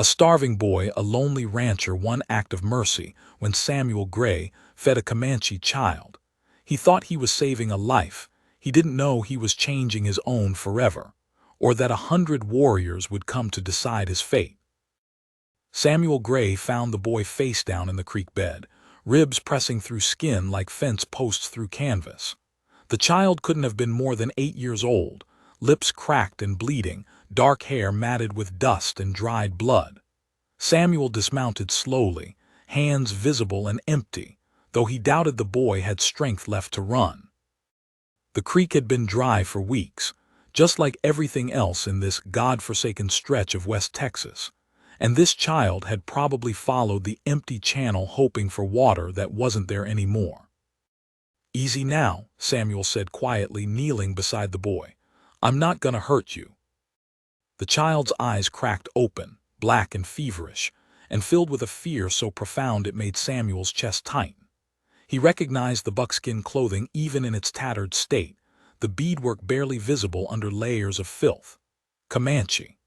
A starving boy, a lonely rancher, one act of mercy when Samuel Gray fed a Comanche child. He thought he was saving a life. He didn't know he was changing his own forever, or that 100 warriors would come to decide his fate. Samuel Gray found the boy face down in the creek bed, ribs pressing through skin like fence posts through canvas. The child couldn't have been more than 8 years old, lips cracked and bleeding, dark hair matted with dust and dried blood. Samuel dismounted slowly, hands visible and empty, though he doubted the boy had strength left to run. The creek had been dry for weeks, just like everything else in this God-forsaken stretch of West Texas, and this child had probably followed the empty channel hoping for water that wasn't there anymore. "Easy now," Samuel said quietly, kneeling beside the boy. "I'm not gonna hurt you." The child's eyes cracked open, black and feverish, and filled with a fear so profound it made Samuel's chest tighten. He recognized the buckskin clothing even in its tattered state, the beadwork barely visible under layers of filth. Comanche.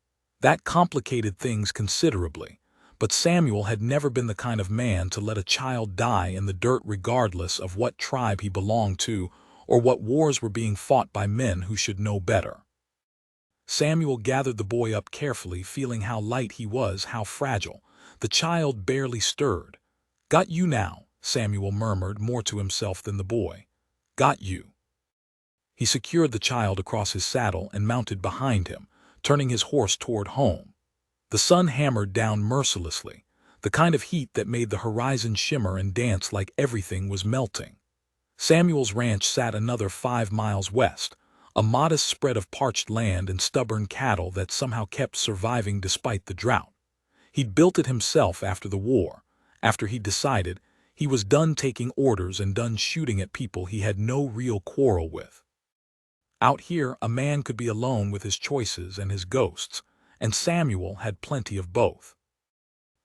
That complicated things considerably, but Samuel had never been the kind of man to let a child die in the dirt regardless of what tribe he belonged to or what wars were being fought by men who should know better. Samuel gathered the boy up carefully, feeling how light he was, how fragile. The child barely stirred. "Got you now," Samuel murmured, more to himself than the boy. "Got you." He secured the child across his saddle and mounted behind him, turning his horse toward home. The sun hammered down mercilessly, the kind of heat that made the horizon shimmer and dance like everything was melting. Samuel's ranch sat another 5 miles west, a modest spread of parched land and stubborn cattle that somehow kept surviving despite the drought. He'd built it himself after the war, after he'd decided he was done taking orders and done shooting at people he had no real quarrel with. Out here, a man could be alone with his choices and his ghosts, and Samuel had plenty of both.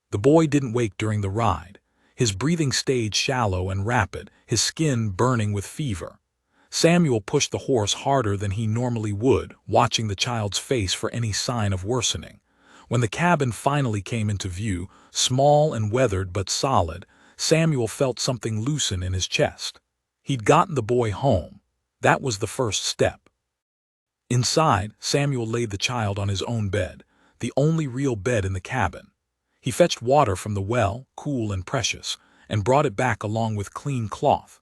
The boy didn't wake during the ride. His breathing stayed shallow and rapid, his skin burning with fever. Samuel pushed the horse harder than he normally would, watching the child's face for any sign of worsening. When the cabin finally came into view, small and weathered but solid, Samuel felt something loosen in his chest. He'd gotten the boy home. That was the first step. Inside, Samuel laid the child on his own bed, the only real bed in the cabin. He fetched water from the well, cool and precious, and brought it back along with clean cloth.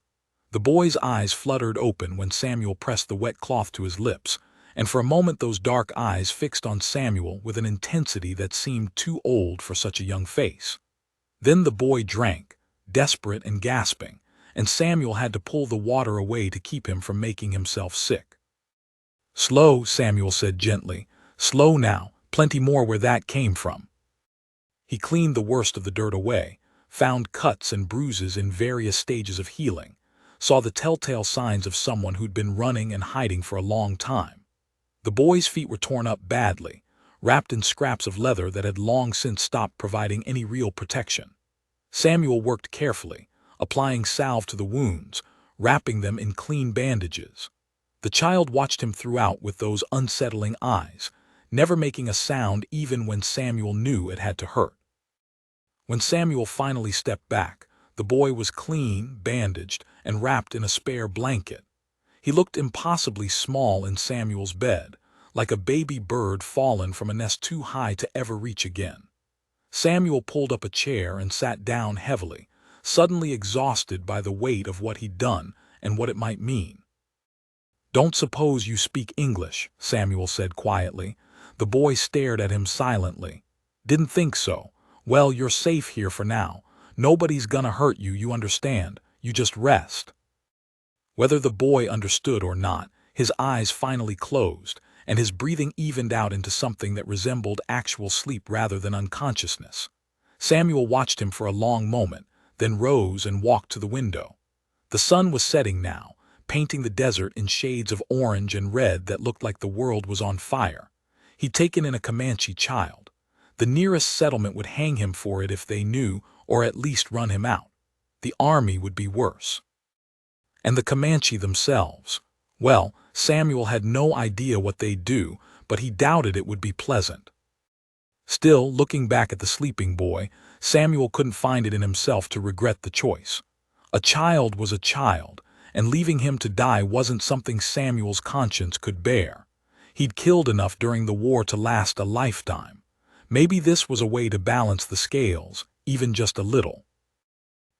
The boy's eyes fluttered open when Samuel pressed the wet cloth to his lips, and for a moment those dark eyes fixed on Samuel with an intensity that seemed too old for such a young face. Then the boy drank, desperate and gasping, and Samuel had to pull the water away to keep him from making himself sick. "Slow," Samuel said gently. "Slow now, plenty more where that came from." He cleaned the worst of the dirt away, found cuts and bruises in various stages of healing, saw the telltale signs of someone who'd been running and hiding for a long time. The boy's feet were torn up badly, wrapped in scraps of leather that had long since stopped providing any real protection. Samuel worked carefully, applying salve to the wounds, wrapping them in clean bandages. The child watched him throughout with those unsettling eyes, never making a sound even when Samuel knew it had to hurt. When Samuel finally stepped back, the boy was clean, bandaged, and wrapped in a spare blanket. He looked impossibly small in Samuel's bed, like a baby bird fallen from a nest too high to ever reach again. Samuel pulled up a chair and sat down heavily, suddenly exhausted by the weight of what he'd done and what it might mean. "Don't suppose you speak English," Samuel said quietly. The boy stared at him silently. "Didn't think so. Well, you're safe here for now. Nobody's gonna hurt you, you understand. You just rest." Whether the boy understood or not, his eyes finally closed, and his breathing evened out into something that resembled actual sleep rather than unconsciousness. Samuel watched him for a long moment, then rose and walked to the window. The sun was setting now, painting the desert in shades of orange and red that looked like the world was on fire. He'd taken in a Comanche child. The nearest settlement would hang him for it if they knew, or at least run him out. The army would be worse. And the Comanche themselves. Well, Samuel had no idea what they'd do, but he doubted it would be pleasant. Still, looking back at the sleeping boy, Samuel couldn't find it in himself to regret the choice. A child was a child, and leaving him to die wasn't something Samuel's conscience could bear. He'd killed enough during the war to last a lifetime. Maybe this was a way to balance the scales, even just a little.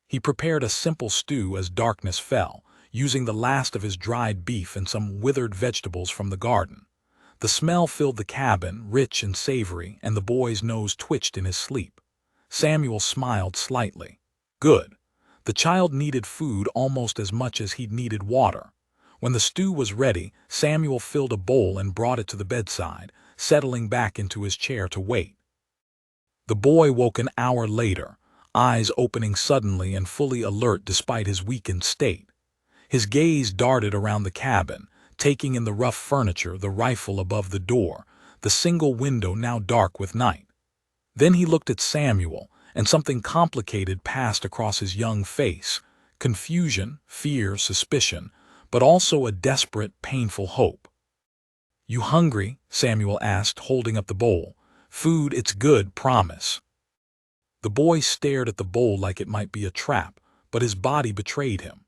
He prepared a simple stew as darkness fell, using the last of his dried beef and some withered vegetables from the garden. The smell filled the cabin, rich and savory, and the boy's nose twitched in his sleep. Samuel smiled slightly. Good. The child needed food almost as much as he'd needed water. When the stew was ready, Samuel filled a bowl and brought it to the bedside, settling back into his chair to wait. The boy woke an hour later, eyes opening suddenly and fully alert despite his weakened state. His gaze darted around the cabin, taking in the rough furniture, the rifle above the door, the single window now dark with night. Then he looked at Samuel, and something complicated passed across his young face: confusion, fear, suspicion, but also a desperate, painful hope. "You hungry?" Samuel asked, holding up the bowl. "Food, it's good, promise." The boy stared at the bowl like it might be a trap, but his body betrayed him.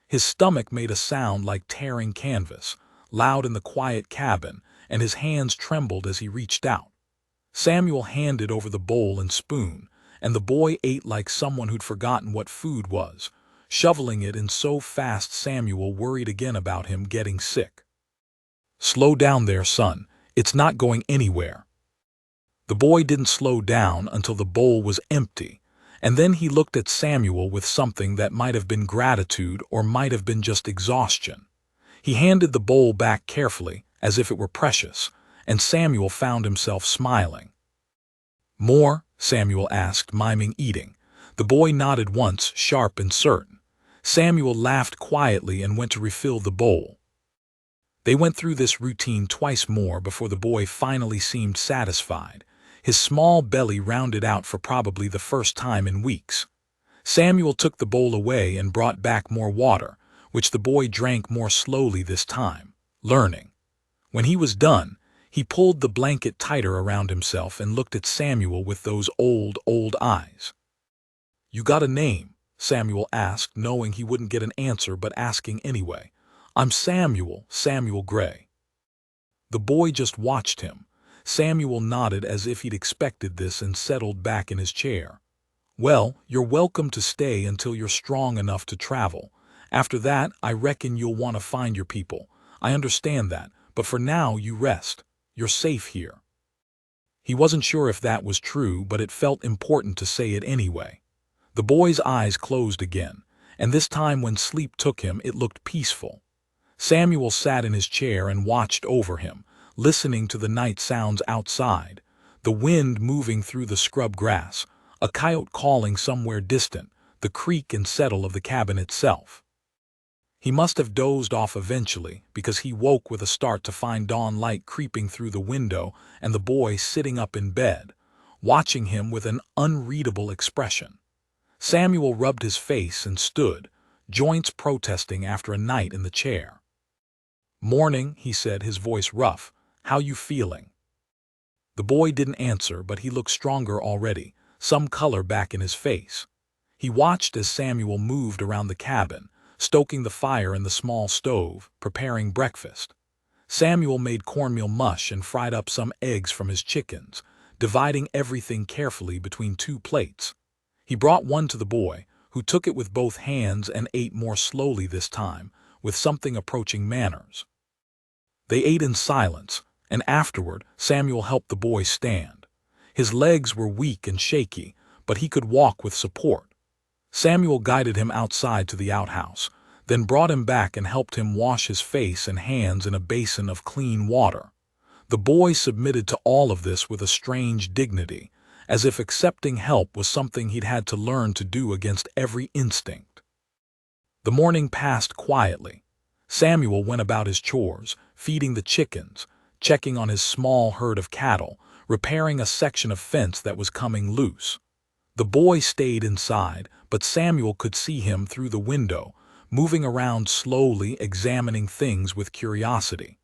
His stomach made a sound like tearing canvas, loud in the quiet cabin, and his hands trembled as he reached out. Samuel handed over the bowl and spoon, and the boy ate like someone who'd forgotten what food was, shoveling it in so fast Samuel worried again about him getting sick. "Slow down there, son. It's not going anywhere." The boy didn't slow down until the bowl was empty, and then he looked at Samuel with something that might have been gratitude or might have been just exhaustion. He handed the bowl back carefully, as if it were precious, and Samuel found himself smiling. "More?" Samuel asked, miming eating. The boy nodded once, sharp and certain. Samuel laughed quietly and went to refill the bowl. They went through this routine twice more before the boy finally seemed satisfied, his small belly rounded out for probably the first time in weeks. Samuel took the bowl away and brought back more water, which the boy drank more slowly this time, learning. When he was done, he pulled the blanket tighter around himself and looked at Samuel with those old eyes. "You got a name?" Samuel asked, knowing he wouldn't get an answer but asking anyway. "I'm Samuel Gray." The boy just watched him. Samuel nodded as if he'd expected this and settled back in his chair. "Well, you're welcome to stay until you're strong enough to travel. After that, I reckon you'll want to find your people. I understand that, but for now you rest. You're safe here." He wasn't sure if that was true, but it felt important to say it anyway. The boy's eyes closed again, and this time when sleep took him, it looked peaceful. Samuel sat in his chair and watched over him, listening to the night sounds outside, the wind moving through the scrub grass, a coyote calling somewhere distant, the creak and settle of the cabin itself. He must have dozed off eventually, because he woke with a start to find dawn light creeping through the window and the boy sitting up in bed, watching him with an unreadable expression. Samuel rubbed his face and stood, joints protesting after a night in the chair. "Morning," he said, his voice rough. "How you feeling?" The boy didn't answer, but he looked stronger already, some color back in his face. He watched as Samuel moved around the cabin, stoking the fire in the small stove, preparing breakfast. Samuel made cornmeal mush and fried up some eggs from his chickens, dividing everything carefully between 2 plates. He brought one to the boy, who took it with both hands and ate more slowly this time, with something approaching manners. They ate in silence, and afterward Samuel helped the boy stand. His legs were weak and shaky, but he could walk with support. Samuel guided him outside to the outhouse, then brought him back and helped him wash his face and hands in a basin of clean water. The boy submitted to all of this with a strange dignity, as if accepting help was something he'd had to learn to do against every instinct. The morning passed quietly. Samuel went about his chores, feeding the chickens, checking on his small herd of cattle, repairing a section of fence that was coming loose. The boy stayed inside, but Samuel could see him through the window, moving around slowly, examining things with curiosity.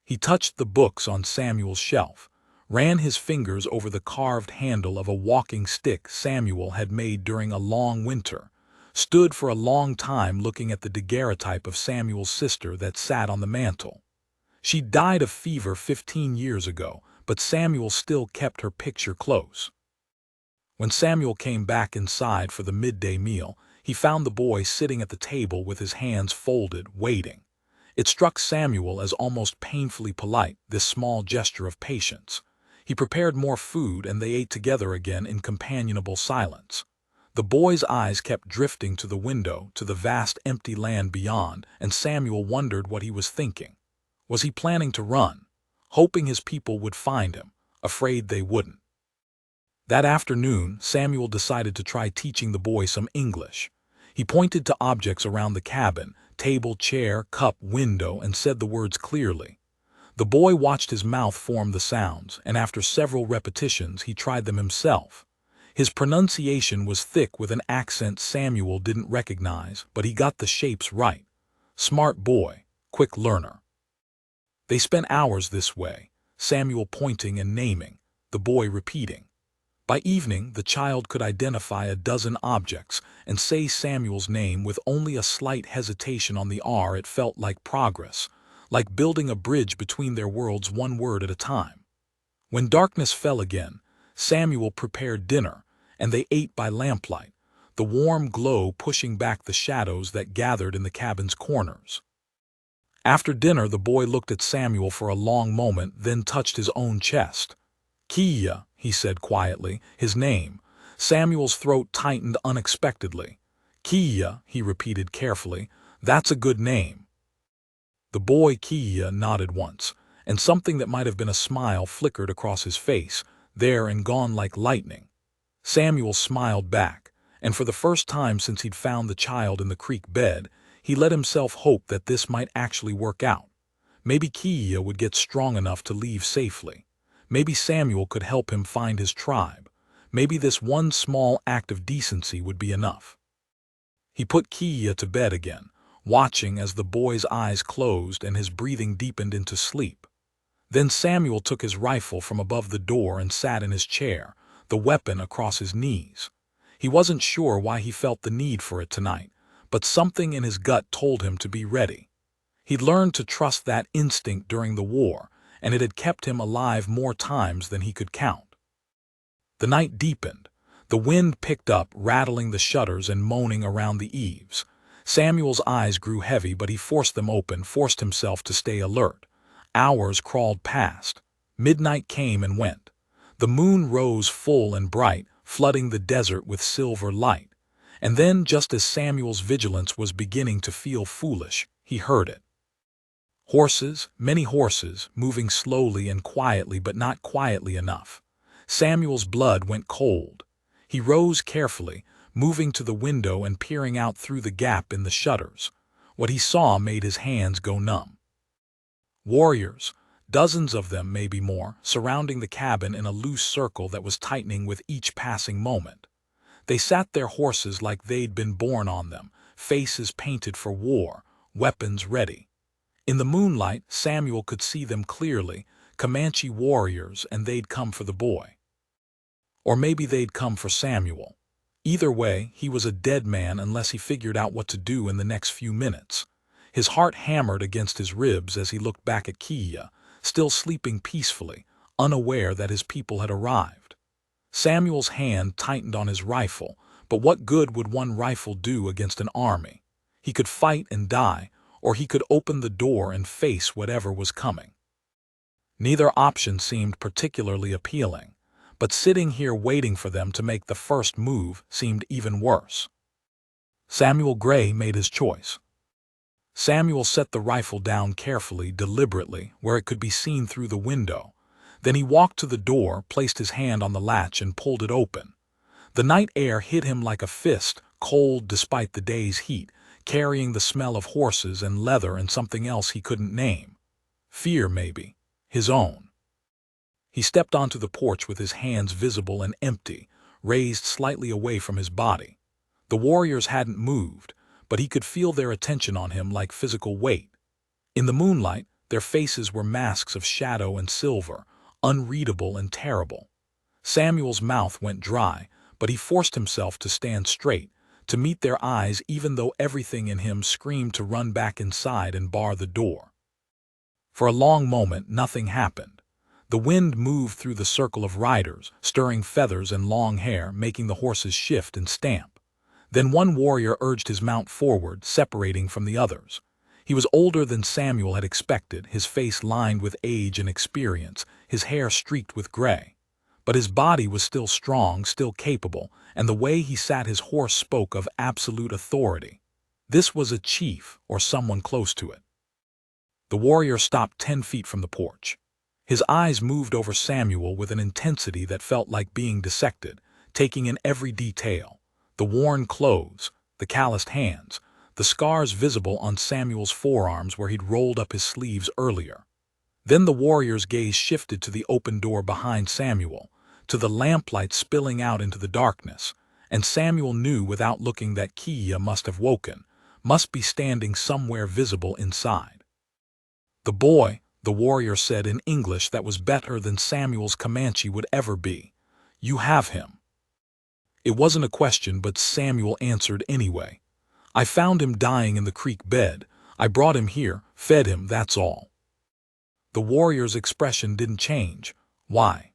He touched the books on Samuel's shelf, ran his fingers over the carved handle of a walking stick Samuel had made during a long winter, stood for a long time looking at the daguerreotype of Samuel's sister that sat on the mantel. She died of fever 15 years ago, but Samuel still kept her picture close. When Samuel came back inside for the midday meal, he found the boy sitting at the table with his hands folded, waiting. It struck Samuel as almost painfully polite, this small gesture of patience. He prepared more food and they ate together again in companionable silence. The boy's eyes kept drifting to the window, to the vast empty land beyond, and Samuel wondered what he was thinking. Was he planning to run, hoping his people would find him, afraid they wouldn't? That afternoon, Samuel decided to try teaching the boy some English. He pointed to objects around the cabin, table, chair, cup, window, and said the words clearly. The boy watched his mouth form the sounds, and after several repetitions he tried them himself. His pronunciation was thick with an accent Samuel didn't recognize, but he got the shapes right. Smart boy, quick learner. They spent hours this way, Samuel pointing and naming, the boy repeating. By evening, the child could identify a dozen objects and say Samuel's name with only a slight hesitation on the R. It felt like progress, like building a bridge between their worlds one word at a time. When darkness fell again, Samuel prepared dinner, and they ate by lamplight, the warm glow pushing back the shadows that gathered in the cabin's corners. After dinner, the boy looked at Samuel for a long moment, then touched his own chest. "Kia," he said quietly, his name. Samuel's throat tightened unexpectedly. "Kia," he repeated carefully, "that's a good name." The boy Kia nodded once, and something that might have been a smile flickered across his face, there and gone like lightning. Samuel smiled back, and for the first time since he'd found the child in the creek bed, he let himself hope that this might actually work out. Maybe Kia would get strong enough to leave safely. Maybe Samuel could help him find his tribe. Maybe this one small act of decency would be enough. He put Kia to bed again, watching as the boy's eyes closed and his breathing deepened into sleep. Then Samuel took his rifle from above the door and sat in his chair, the weapon across his knees. He wasn't sure why he felt the need for it tonight, but something in his gut told him to be ready. He'd learned to trust that instinct during the war, and it had kept him alive more times than he could count. The night deepened. The wind picked up, rattling the shutters and moaning around the eaves. Samuel's eyes grew heavy, but he forced them open, forced himself to stay alert. Hours crawled past. Midnight came and went. The moon rose full and bright, flooding the desert with silver light. And then, just as Samuel's vigilance was beginning to feel foolish, he heard it. Horses, many horses, moving slowly and quietly, but not quietly enough. Samuel's blood went cold. He rose carefully, moving to the window and peering out through the gap in the shutters. What he saw made his hands go numb. Warriors, dozens of them, maybe more, surrounding the cabin in a loose circle that was tightening with each passing moment. They sat their horses like they'd been born on them, faces painted for war, weapons ready. In the moonlight, Samuel could see them clearly, Comanche warriors, and they'd come for the boy. Or maybe they'd come for Samuel. Either way, he was a dead man unless he figured out what to do in the next few minutes. His heart hammered against his ribs as he looked back at Kia, still sleeping peacefully, unaware that his people had arrived. Samuel's hand tightened on his rifle, but what good would one rifle do against an army? He could fight and die, or he could open the door and face whatever was coming. Neither option seemed particularly appealing, but sitting here waiting for them to make the first move seemed even worse. Samuel Gray made his choice. Samuel set the rifle down carefully, deliberately, where it could be seen through the window. Then he walked to the door, placed his hand on the latch, and pulled it open. The night air hit him like a fist, cold despite the day's heat, carrying the smell of horses and leather and something else he couldn't name. Fear, maybe. His own. He stepped onto the porch with his hands visible and empty, raised slightly away from his body. The warriors hadn't moved, but he could feel their attention on him like physical weight. In the moonlight, their faces were masks of shadow and silver, unreadable and terrible. Samuel's mouth went dry, but he forced himself to stand straight, to meet their eyes even though everything in him screamed to run back inside and bar the door. For a long moment, nothing happened. The wind moved through the circle of riders, stirring feathers and long hair, making the horses shift and stamp. Then one warrior urged his mount forward, separating from the others. He was older than Samuel had expected, his face lined with age and experience, his hair streaked with gray. But his body was still strong, still capable, and the way he sat his horse spoke of absolute authority. This was a chief, or someone close to it. The warrior stopped 10 feet from the porch. His eyes moved over Samuel with an intensity that felt like being dissected, taking in every detail. The worn clothes, the calloused hands, the scars visible on Samuel's forearms where he'd rolled up his sleeves earlier. Then the warrior's gaze shifted to the open door behind Samuel, to the lamplight spilling out into the darkness, and Samuel knew without looking that Kiya must have woken, must be standing somewhere visible inside. "The boy," the warrior said in English that was better than Samuel's Comanche would ever be. "You have him." It wasn't a question, but Samuel answered anyway. "I found him dying in the creek bed. I brought him here, fed him, that's all." The warrior's expression didn't change. Why?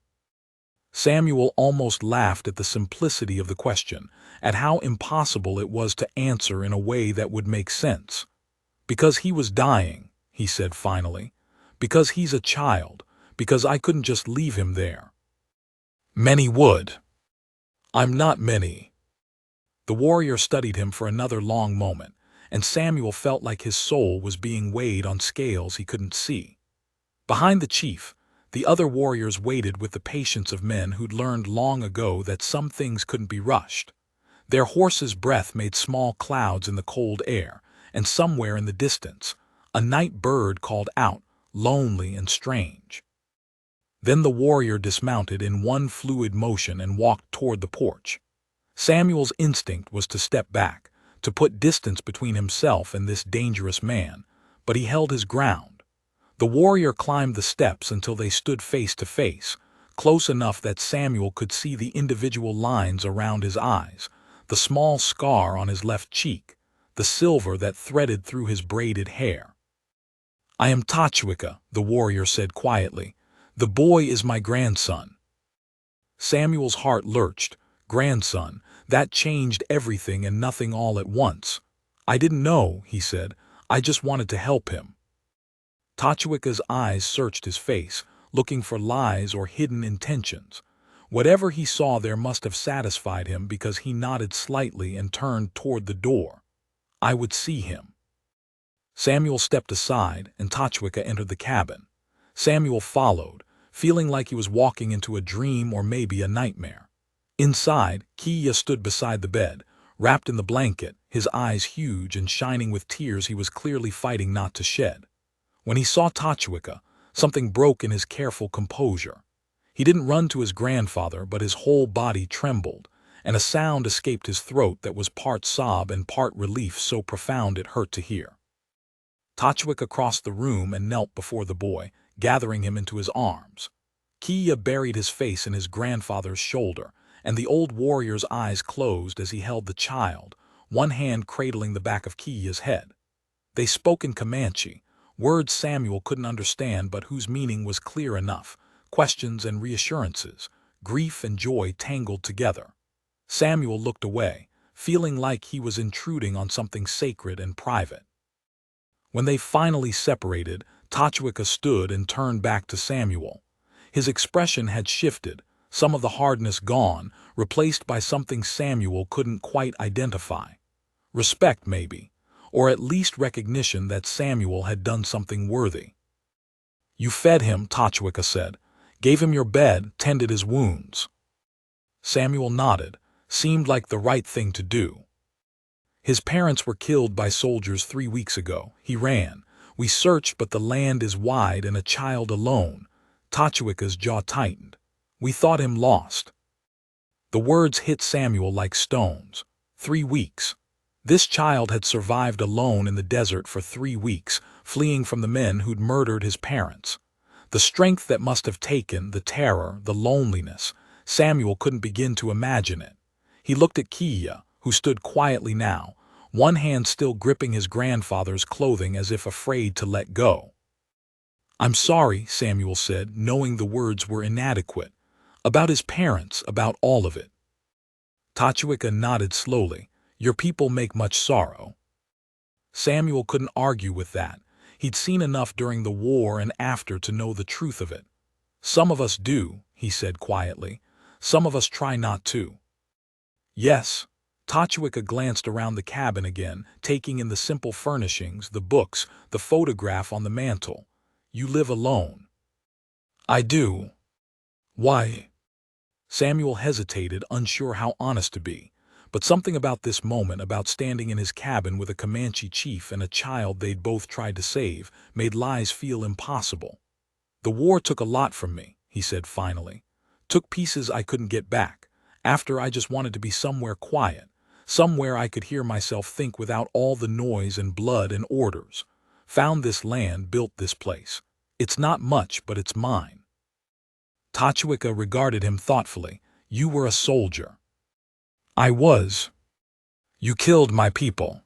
Samuel almost laughed at the simplicity of the question, at how impossible it was to answer in a way that would make sense. "Because he was dying," he said finally. "Because he's a child. Because I couldn't just leave him there." "Many would." "I'm not many." The warrior studied him for another long moment, and Samuel felt like his soul was being weighed on scales he couldn't see. Behind the chief, the other warriors waited with the patience of men who'd learned long ago that some things couldn't be rushed. Their horses' breath made small clouds in the cold air, and somewhere in the distance, a night bird called out, lonely and strange. Then the warrior dismounted in one fluid motion and walked toward the porch. Samuel's instinct was to step back, to put distance between himself and this dangerous man, but he held his ground. The warrior climbed the steps until they stood face to face, close enough that Samuel could see the individual lines around his eyes, the small scar on his left cheek, the silver that threaded through his braided hair. "I am Tachwicka," the warrior said quietly. "The boy is my grandson." Samuel's heart lurched. Grandson, that changed everything and nothing all at once. "I didn't know," he said. "I just wanted to help him." Tachwicka's eyes searched his face, looking for lies or hidden intentions. Whatever he saw there must have satisfied him because he nodded slightly and turned toward the door. "I would see him." Samuel stepped aside, and Tachwicka entered the cabin. Samuel followed, feeling like he was walking into a dream or maybe a nightmare. Inside, Kiya stood beside the bed, wrapped in the blanket, his eyes huge and shining with tears he was clearly fighting not to shed. When he saw Tachwicka, something broke in his careful composure. He didn't run to his grandfather, but his whole body trembled, and a sound escaped his throat that was part sob and part relief, so profound it hurt to hear. Tachwicka crossed the room and knelt before the boy, gathering him into his arms. Kiya buried his face in his grandfather's shoulder, and the old warrior's eyes closed as he held the child, one hand cradling the back of Kiya's head. They spoke in Comanche, words Samuel couldn't understand but whose meaning was clear enough, questions and reassurances, grief and joy tangled together. Samuel looked away, feeling like he was intruding on something sacred and private. When they finally separated, Tachwicka stood and turned back to Samuel. His expression had shifted, some of the hardness gone, replaced by something Samuel couldn't quite identify. Respect, maybe, or at least recognition that Samuel had done something worthy. "You fed him," Tachwicka said, "gave him your bed, tended his wounds." Samuel nodded, seemed like the right thing to do. "His parents were killed by soldiers 3 weeks ago. He ran. We searched, but the land is wide and a child alone." Tachwicka's jaw tightened. "We thought him lost." The words hit Samuel like stones. 3 weeks. This child had survived alone in the desert for 3 weeks, fleeing from the men who'd murdered his parents. The strength that must have taken, the terror, the loneliness. Samuel couldn't begin to imagine it. He looked at Kia, who stood quietly now, one hand still gripping his grandfather's clothing as if afraid to let go. "I'm sorry," Samuel said, knowing the words were inadequate. "About his parents, about all of it." Tachwika nodded slowly. "Your people make much sorrow." Samuel couldn't argue with that. He'd seen enough during the war and after to know the truth of it. "Some of us do," he said quietly. "Some of us try not to." "Yes." Tachwika glanced around the cabin again, taking in the simple furnishings, the books, the photograph on the mantel. "You live alone." "I do." "Why?" Samuel hesitated, unsure how honest to be. But something about this moment, about standing in his cabin with a Comanche chief and a child they'd both tried to save, made lies feel impossible. "The war took a lot from me," he said finally. "Took pieces I couldn't get back. After, I just wanted to be somewhere quiet. Somewhere I could hear myself think without all the noise and blood and orders. Found this land, built this place. It's not much, but it's mine." Tachwika regarded him thoughtfully. "You were a soldier." "I was." "You killed my people."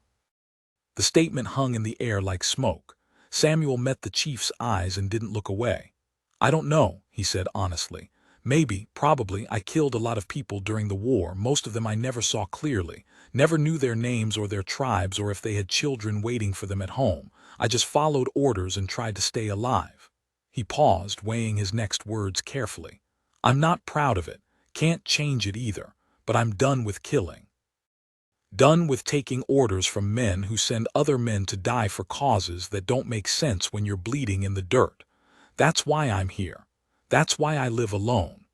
The statement hung in the air like smoke. Samuel met the chief's eyes and didn't look away. "I don't know," he said honestly. "Maybe, probably, I killed a lot of people during the war. Most of them I never saw clearly, never knew their names or their tribes or if they had children waiting for them at home. I just followed orders and tried to stay alive." He paused, weighing his next words carefully. "I'm not proud of it, can't change it either, but I'm done with killing. Done with taking orders from men who send other men to die for causes that don't make sense when you're bleeding in the dirt. That's why I'm here. That's why I live alone."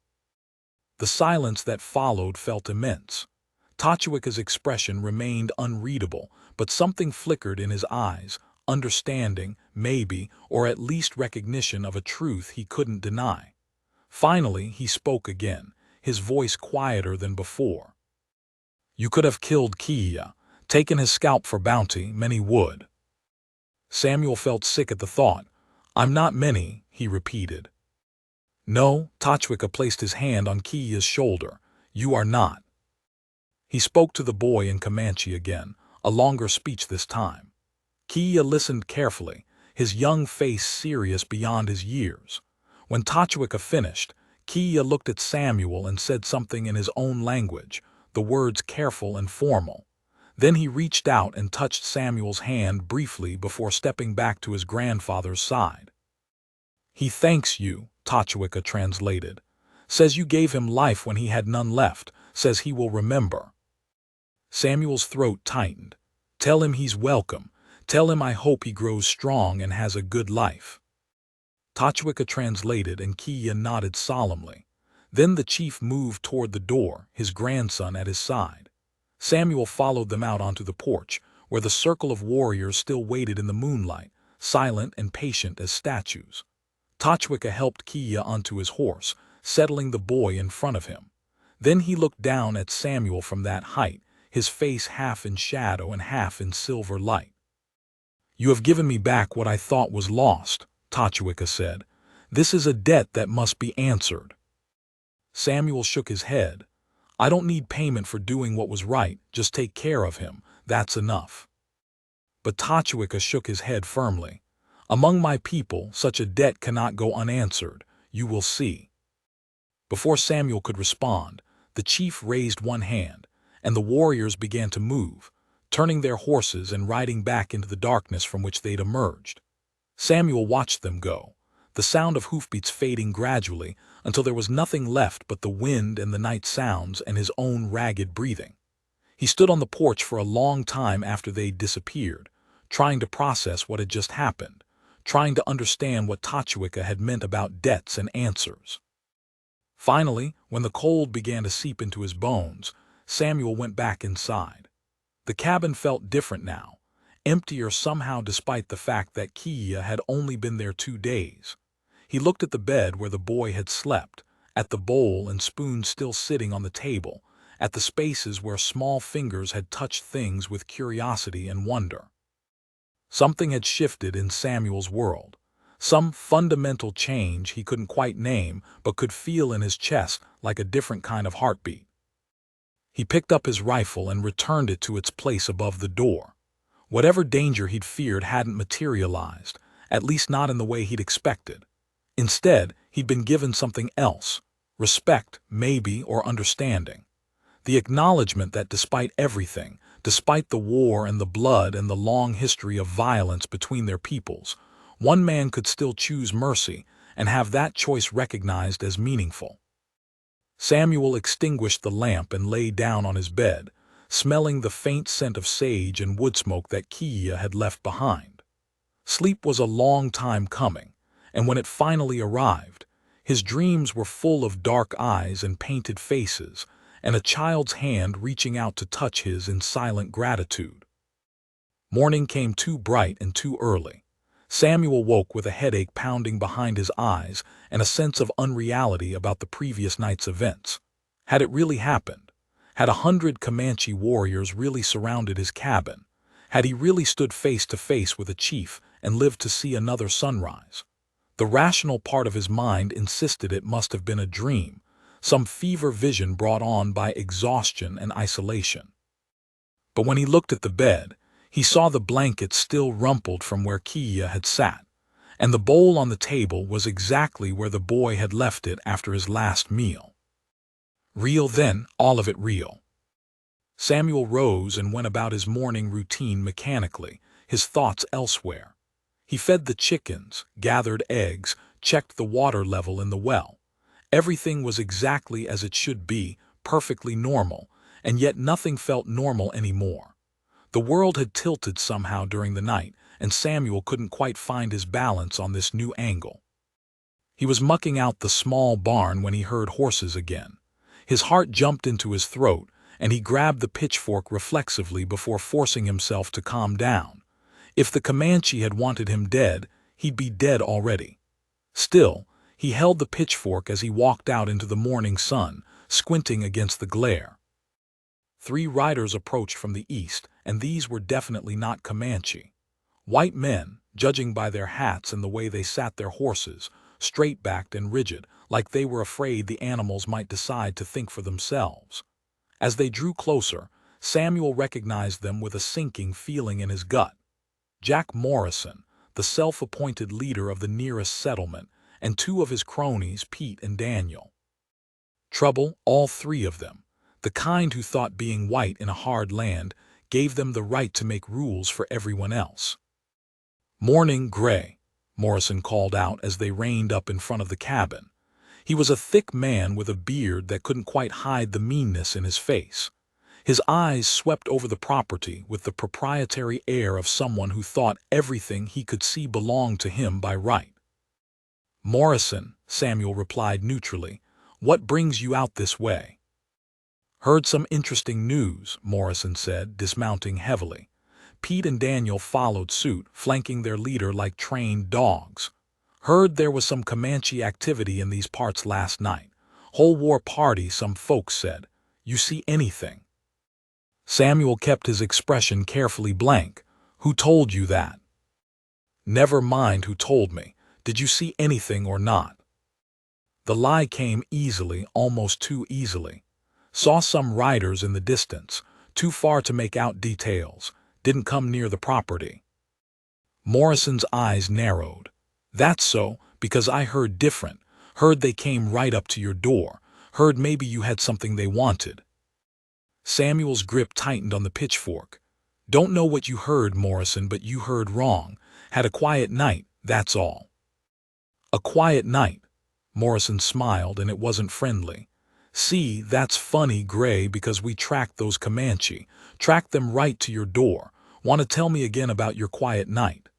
The silence that followed felt immense. Tachwika's expression remained unreadable, but something flickered in his eyes, understanding, maybe, or at least recognition of a truth he couldn't deny. Finally, he spoke again, his voice quieter than before. "You could have killed Kia, taken his scalp for bounty, many would." Samuel felt sick at the thought. "I'm not many," he repeated. "No," Tachwika placed his hand on Kia's shoulder. "You are not." He spoke to the boy in Comanche again, a longer speech this time. Kia listened carefully, his young face serious beyond his years. When Tachwika finished, Kia looked at Samuel and said something in his own language, the words careful and formal. Then he reached out and touched Samuel's hand briefly before stepping back to his grandfather's side. "He thanks you," Tachwika translated. "Says you gave him life when he had none left, says he will remember." Samuel's throat tightened. "Tell him he's welcome. Tell him I hope he grows strong and has a good life." Tachwika translated and Kia nodded solemnly. Then the chief moved toward the door, his grandson at his side. Samuel followed them out onto the porch, where the circle of warriors still waited in the moonlight, silent and patient as statues. Tachwika helped Kia onto his horse, settling the boy in front of him. Then he looked down at Samuel from that height, his face half in shadow and half in silver light. "You have given me back what I thought was lost," Tachwika said. "This is a debt that must be answered." Samuel shook his head. "I don't need payment for doing what was right, just take care of him, that's enough." But Tachwika shook his head firmly. "Among my people, such a debt cannot go unanswered, you will see." Before Samuel could respond, the chief raised one hand, and the warriors began to move, turning their horses and riding back into the darkness from which they'd emerged. Samuel watched them go, the sound of hoofbeats fading gradually until there was nothing left but the wind and the night sounds and his own ragged breathing. He stood on the porch for a long time after they'd disappeared, trying to process what had just happened, trying to understand what Tachwika had meant about debts and answers. Finally, when the cold began to seep into his bones, Samuel went back inside. The cabin felt different now, emptier somehow despite the fact that Kia had only been there 2 days. He looked at the bed where the boy had slept, at the bowl and spoon still sitting on the table, at the spaces where small fingers had touched things with curiosity and wonder. Something had shifted in Samuel's world. Some fundamental change he couldn't quite name but could feel in his chest like a different kind of heartbeat. He picked up his rifle and returned it to its place above the door. Whatever danger he'd feared hadn't materialized, at least not in the way he'd expected. Instead, he'd been given something else: respect, maybe, or understanding. The acknowledgement that despite everything, despite the war and the blood and the long history of violence between their peoples, one man could still choose mercy and have that choice recognized as meaningful. Samuel extinguished the lamp and lay down on his bed, smelling the faint scent of sage and wood smoke that Kiya had left behind. Sleep was a long time coming, and when it finally arrived, his dreams were full of dark eyes and painted faces, and a child's hand reaching out to touch his in silent gratitude. Morning came too bright and too early. Samuel woke with a headache pounding behind his eyes and a sense of unreality about the previous night's events. Had it really happened? Had 100 Comanche warriors really surrounded his cabin? Had he really stood face to face with a chief and lived to see another sunrise? The rational part of his mind insisted it must have been a dream, some fever vision brought on by exhaustion and isolation. But when he looked at the bed, he saw the blanket still rumpled from where Kiya had sat, and the bowl on the table was exactly where the boy had left it after his last meal. Real then, all of it real. Samuel rose and went about his morning routine mechanically, his thoughts elsewhere. He fed the chickens, gathered eggs, checked the water level in the well. Everything was exactly as it should be, perfectly normal, and yet nothing felt normal anymore. The world had tilted somehow during the night, and Samuel couldn't quite find his balance on this new angle. He was mucking out the small barn when he heard horses again. His heart jumped into his throat, and he grabbed the pitchfork reflexively before forcing himself to calm down. If the Comanche had wanted him dead, he'd be dead already. Still, he held the pitchfork as he walked out into the morning sun, squinting against the glare. 3 riders approached from the east, and these were definitely not Comanche. White men, judging by their hats and the way they sat their horses, straight-backed and rigid, like they were afraid the animals might decide to think for themselves. As they drew closer, Samuel recognized them with a sinking feeling in his gut. Jack Morrison, the self-appointed leader of the nearest settlement, and 2 of his cronies, Pete and Daniel. Trouble, all 3 of them. The kind who thought being white in a hard land gave them the right to make rules for everyone else. "Morning, Gray," Morrison called out as they reined up in front of the cabin. He was a thick man with a beard that couldn't quite hide the meanness in his face. His eyes swept over the property with the proprietary air of someone who thought everything he could see belonged to him by right. "Morrison," Samuel replied neutrally, "what brings you out this way?" "Heard some interesting news," Morrison said, dismounting heavily. Pete and Daniel followed suit, flanking their leader like trained dogs. "Heard there was some Comanche activity in these parts last night. Whole war party, some folks said. You see anything?" Samuel kept his expression carefully blank. "Who told you that?" "Never mind who told me. Did you see anything or not?" The lie came easily, almost too easily. "Saw some riders in the distance, too far to make out details. Didn't come near the property." Morrison's eyes narrowed. "That's so, because I heard different. Heard they came right up to your door. Heard maybe you had something they wanted." Samuel's grip tightened on the pitchfork. "Don't know what you heard, Morrison, but you heard wrong. Had a quiet night, that's all." "A quiet night?" Morrison smiled, and it wasn't friendly. "See, that's funny, Gray, because we tracked those Comanche. Tracked them right to your door. Want to tell me again about your quiet night?"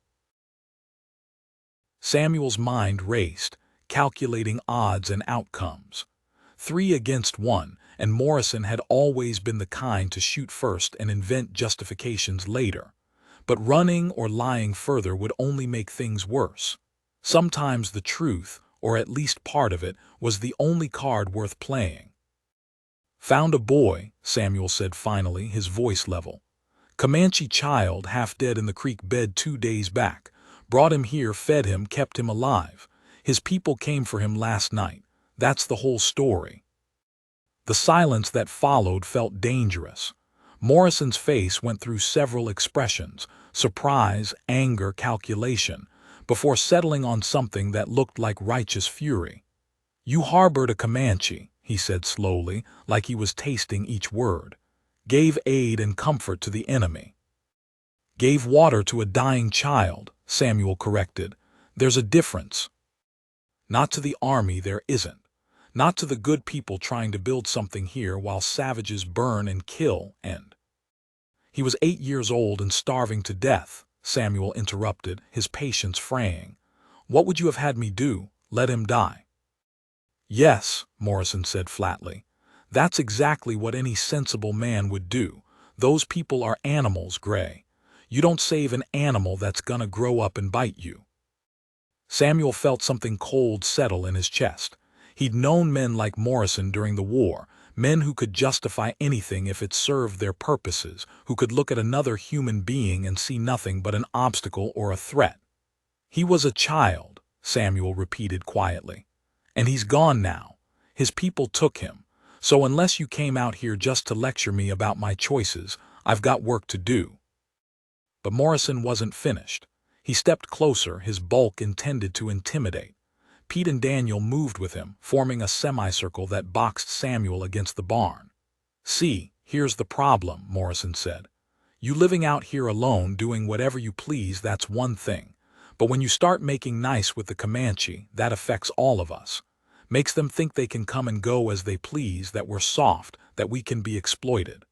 Samuel's mind raced, calculating odds and outcomes. 3 against 1, and Morrison had always been the kind to shoot first and invent justifications later. But running or lying further would only make things worse. Sometimes the truth, or at least part of it, was the only card worth playing. "Found a boy," Samuel said finally, his voice level. "Comanche child half dead in the creek bed 2 days back. Brought him here, fed him, kept him alive. His people came for him last night. That's the whole story." The silence that followed felt dangerous. Morrison's face went through several expressions: surprise, anger, calculation, before settling on something that looked like righteous fury. "You harbored a Comanche," he said slowly, like he was tasting each word. "Gave aid and comfort to the enemy." "Gave water to a dying child," Samuel corrected. "There's a difference." "Not to the army, there isn't. Not to the good people trying to build something here while savages burn and kill and—" "He was 8 years old and starving to death," Samuel interrupted, his patience fraying. "What would you have had me do? Let him die?" "Yes," Morrison said flatly. "That's exactly what any sensible man would do. Those people are animals, Gray. You don't save an animal that's gonna grow up and bite you." Samuel felt something cold settle in his chest. He'd known men like Morrison during the war, men who could justify anything if it served their purposes, who could look at another human being and see nothing but an obstacle or a threat. "He was a child," Samuel repeated quietly. "And he's gone now. His people took him. So unless you came out here just to lecture me about my choices, I've got work to do." But Morrison wasn't finished. He stepped closer, his bulk intended to intimidate. Pete and Daniel moved with him, forming a semicircle that boxed Samuel against the barn. "See, here's the problem," Morrison said. "You living out here alone, doing whatever you please, that's one thing. But when you start making nice with the Comanche, that affects all of us. Makes them think they can come and go as they please, that we're soft, that we can be exploited."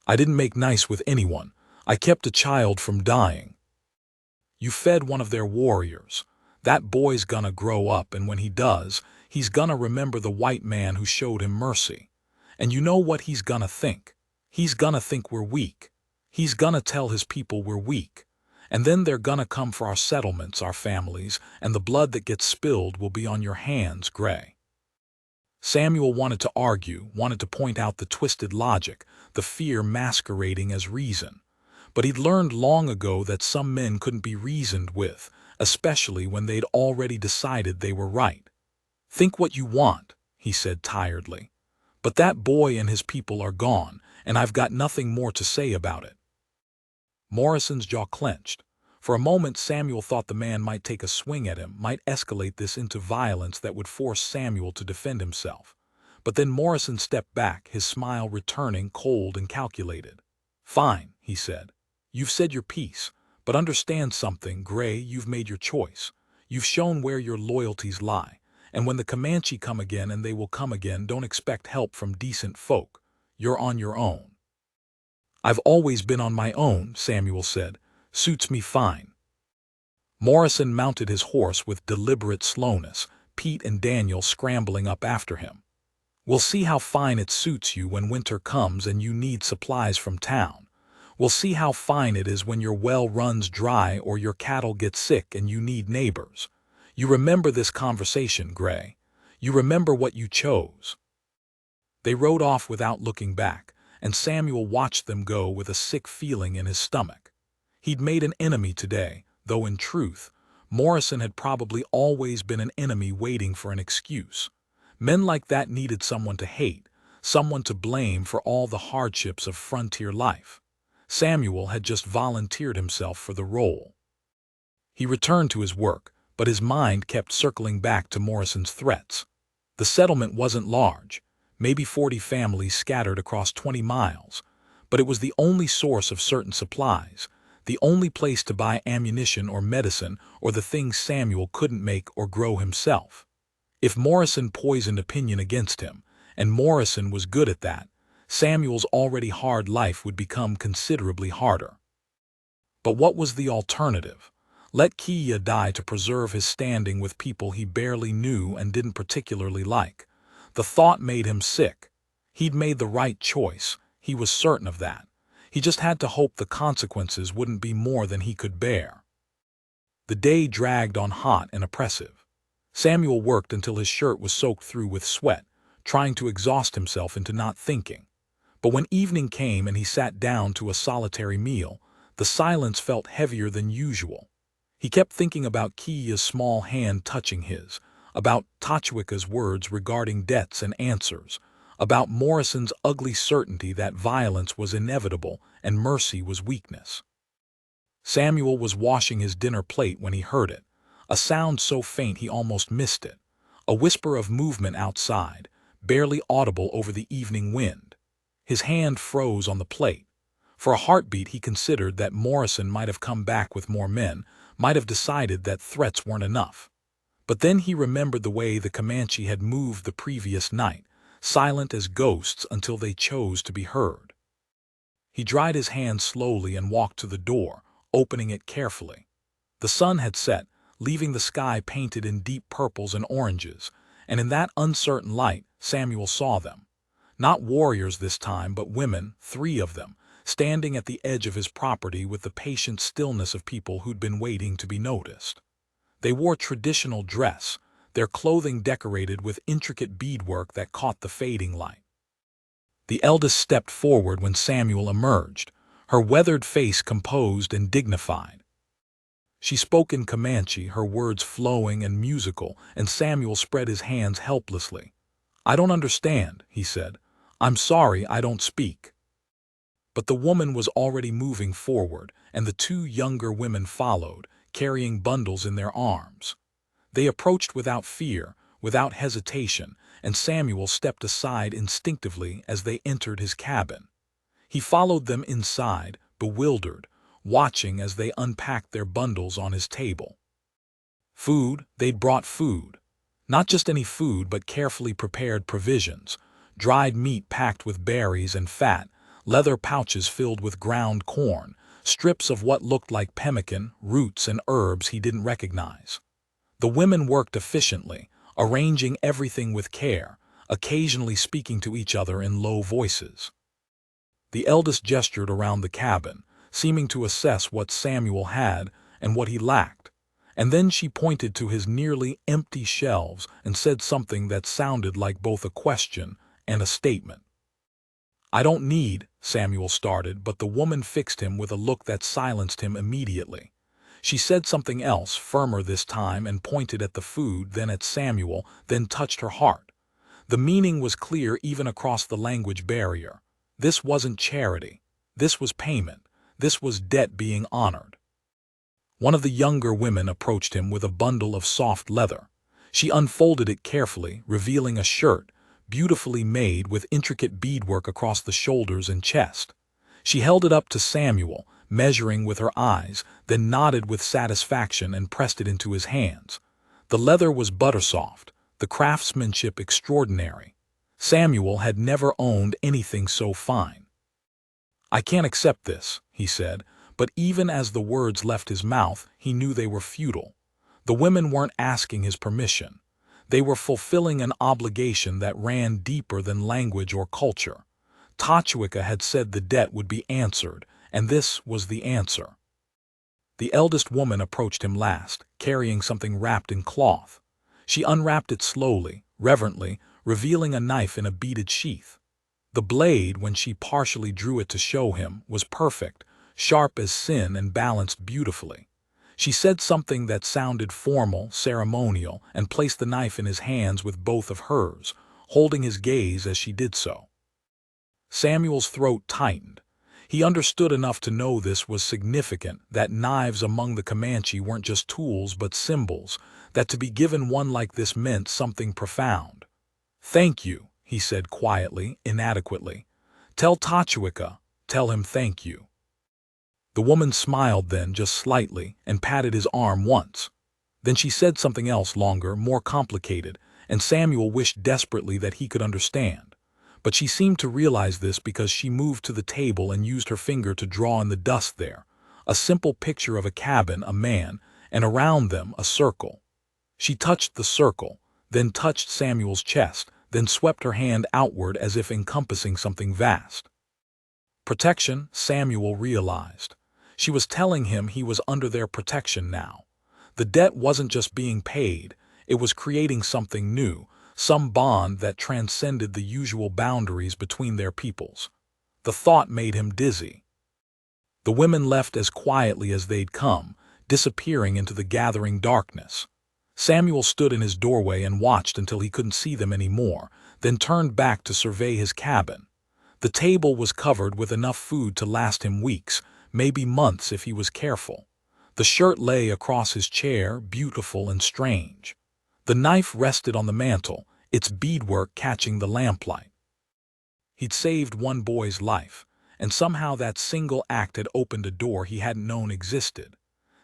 "I didn't make nice with anyone. I kept a child from dying." "You fed one of their warriors. That boy's gonna grow up, and when he does, he's gonna remember the white man who showed him mercy. And you know what he's gonna think? He's gonna think we're weak. He's gonna tell his people we're weak. And then they're gonna come for our settlements, our families, and the blood that gets spilled will be on your hands, Gray." Samuel wanted to argue, wanted to point out the twisted logic, the fear masquerading as reason. But he'd learned long ago that some men couldn't be reasoned with, especially when they'd already decided they were right. "Think what you want," he said tiredly. "But that boy and his people are gone, and I've got nothing more to say about it." Morrison's jaw clenched. For a moment Samuel thought the man might take a swing at him, might escalate this into violence that would force Samuel to defend himself. But then Morrison stepped back, his smile returning, cold and calculated. "Fine," he said. "You've said your piece. But understand something, Gray, you've made your choice. You've shown where your loyalties lie. And when the Comanche come again, and they will come again, don't expect help from decent folk. You're on your own." "I've always been on my own," Samuel said. "Suits me fine." Morrison mounted his horse with deliberate slowness, Pete and Daniel scrambling up after him. "We'll see how fine it suits you when winter comes and you need supplies from town. We'll see how fine it is when your well runs dry or your cattle get sick and you need neighbors. You remember this conversation, Gray. You remember what you chose." They rode off without looking back, and Samuel watched them go with a sick feeling in his stomach. He'd made an enemy today, though in truth, Morrison had probably always been an enemy waiting for an excuse. Men like that needed someone to hate, someone to blame for all the hardships of frontier life. Samuel had just volunteered himself for the role. He returned to his work, but his mind kept circling back to Morrison's threats. The settlement wasn't large, maybe 40 families scattered across 20 miles, but it was the only source of certain supplies, the only place to buy ammunition or medicine or the things Samuel couldn't make or grow himself. If Morrison poisoned opinion against him, and Morrison was good at that, Samuel's already hard life would become considerably harder. But what was the alternative? Let Kia die to preserve his standing with people he barely knew and didn't particularly like. The thought made him sick. He'd made the right choice, he was certain of that. He just had to hope the consequences wouldn't be more than he could bear. The day dragged on hot and oppressive. Samuel worked until his shirt was soaked through with sweat, trying to exhaust himself into not thinking. But when evening came and he sat down to a solitary meal, the silence felt heavier than usual. He kept thinking about Kia's small hand touching his, about Tachwika's words regarding debts and answers, about Morrison's ugly certainty that violence was inevitable and mercy was weakness. Samuel was washing his dinner plate when he heard it, a sound so faint he almost missed it, a whisper of movement outside, barely audible over the evening wind. His hand froze on the plate. For a heartbeat he considered that Morrison might have come back with more men, might have decided that threats weren't enough. But then he remembered the way the Comanche had moved the previous night, silent as ghosts until they chose to be heard. He dried his hand slowly and walked to the door, opening it carefully. The sun had set, leaving the sky painted in deep purples and oranges, and in that uncertain light Samuel saw them. Not warriors this time, but women, 3 of them, standing at the edge of his property with the patient stillness of people who'd been waiting to be noticed. They wore traditional dress, their clothing decorated with intricate beadwork that caught the fading light. The eldest stepped forward when Samuel emerged, her weathered face composed and dignified. She spoke in Comanche, her words flowing and musical, and Samuel spread his hands helplessly. "I don't understand," he said. "I'm sorry I don't speak." But the woman was already moving forward, and the 2 younger women followed, carrying bundles in their arms. They approached without fear, without hesitation, and Samuel stepped aside instinctively as they entered his cabin. He followed them inside, bewildered, watching as they unpacked their bundles on his table. Food, they'd brought food. Not just any food, but carefully prepared provisions, dried meat packed with berries and fat, leather pouches filled with ground corn, strips of what looked like pemmican, roots and herbs he didn't recognize. The women worked efficiently, arranging everything with care, occasionally speaking to each other in low voices. The eldest gestured around the cabin, seeming to assess what Samuel had and what he lacked, and then she pointed to his nearly empty shelves and said something that sounded like both a question and a statement. "I don't need," Samuel started, but the woman fixed him with a look that silenced him immediately. She said something else, firmer this time, and pointed at the food, then at Samuel, then touched her heart. The meaning was clear even across the language barrier. This wasn't charity. This was payment. This was debt being honored. One of the younger women approached him with a bundle of soft leather. She unfolded it carefully, revealing a shirt, beautifully made with intricate beadwork across the shoulders and chest. She held it up to Samuel, measuring with her eyes, then nodded with satisfaction and pressed it into his hands. The leather was buttersoft, the craftsmanship extraordinary. Samuel had never owned anything so fine. "I can't accept this," he said, but even as the words left his mouth, he knew they were futile. The women weren't asking his permission. They were fulfilling an obligation that ran deeper than language or culture. Tachwika had said the debt would be answered, and this was the answer. The eldest woman approached him last, carrying something wrapped in cloth. She unwrapped it slowly, reverently, revealing a knife in a beaded sheath. The blade, when she partially drew it to show him, was perfect, sharp as sin and balanced beautifully. She said something that sounded formal, ceremonial, and placed the knife in his hands with both of hers, holding his gaze as she did so. Samuel's throat tightened. He understood enough to know this was significant, that knives among the Comanche weren't just tools but symbols, that to be given one like this meant something profound. "Thank you," he said quietly, inadequately. "Tell Tachwika, tell him thank you." The woman smiled then, just slightly, and patted his arm once. Then she said something else longer, more complicated, and Samuel wished desperately that he could understand. But she seemed to realize this because she moved to the table and used her finger to draw in the dust there, a simple picture of a cabin, a man, and around them a circle. She touched the circle, then touched Samuel's chest, then swept her hand outward as if encompassing something vast. Protection, Samuel realized. She was telling him he was under their protection now. The debt wasn't just being paid, it was creating something new, some bond that transcended the usual boundaries between their peoples. The thought made him dizzy. The women left as quietly as they'd come, disappearing into the gathering darkness. Samuel stood in his doorway and watched until he couldn't see them anymore, then turned back to survey his cabin. The table was covered with enough food to last him weeks, maybe months if he was careful. The shirt lay across his chair, beautiful and strange. The knife rested on the mantel, its beadwork catching the lamplight. He'd saved one boy's life, and somehow that single act had opened a door he hadn't known existed.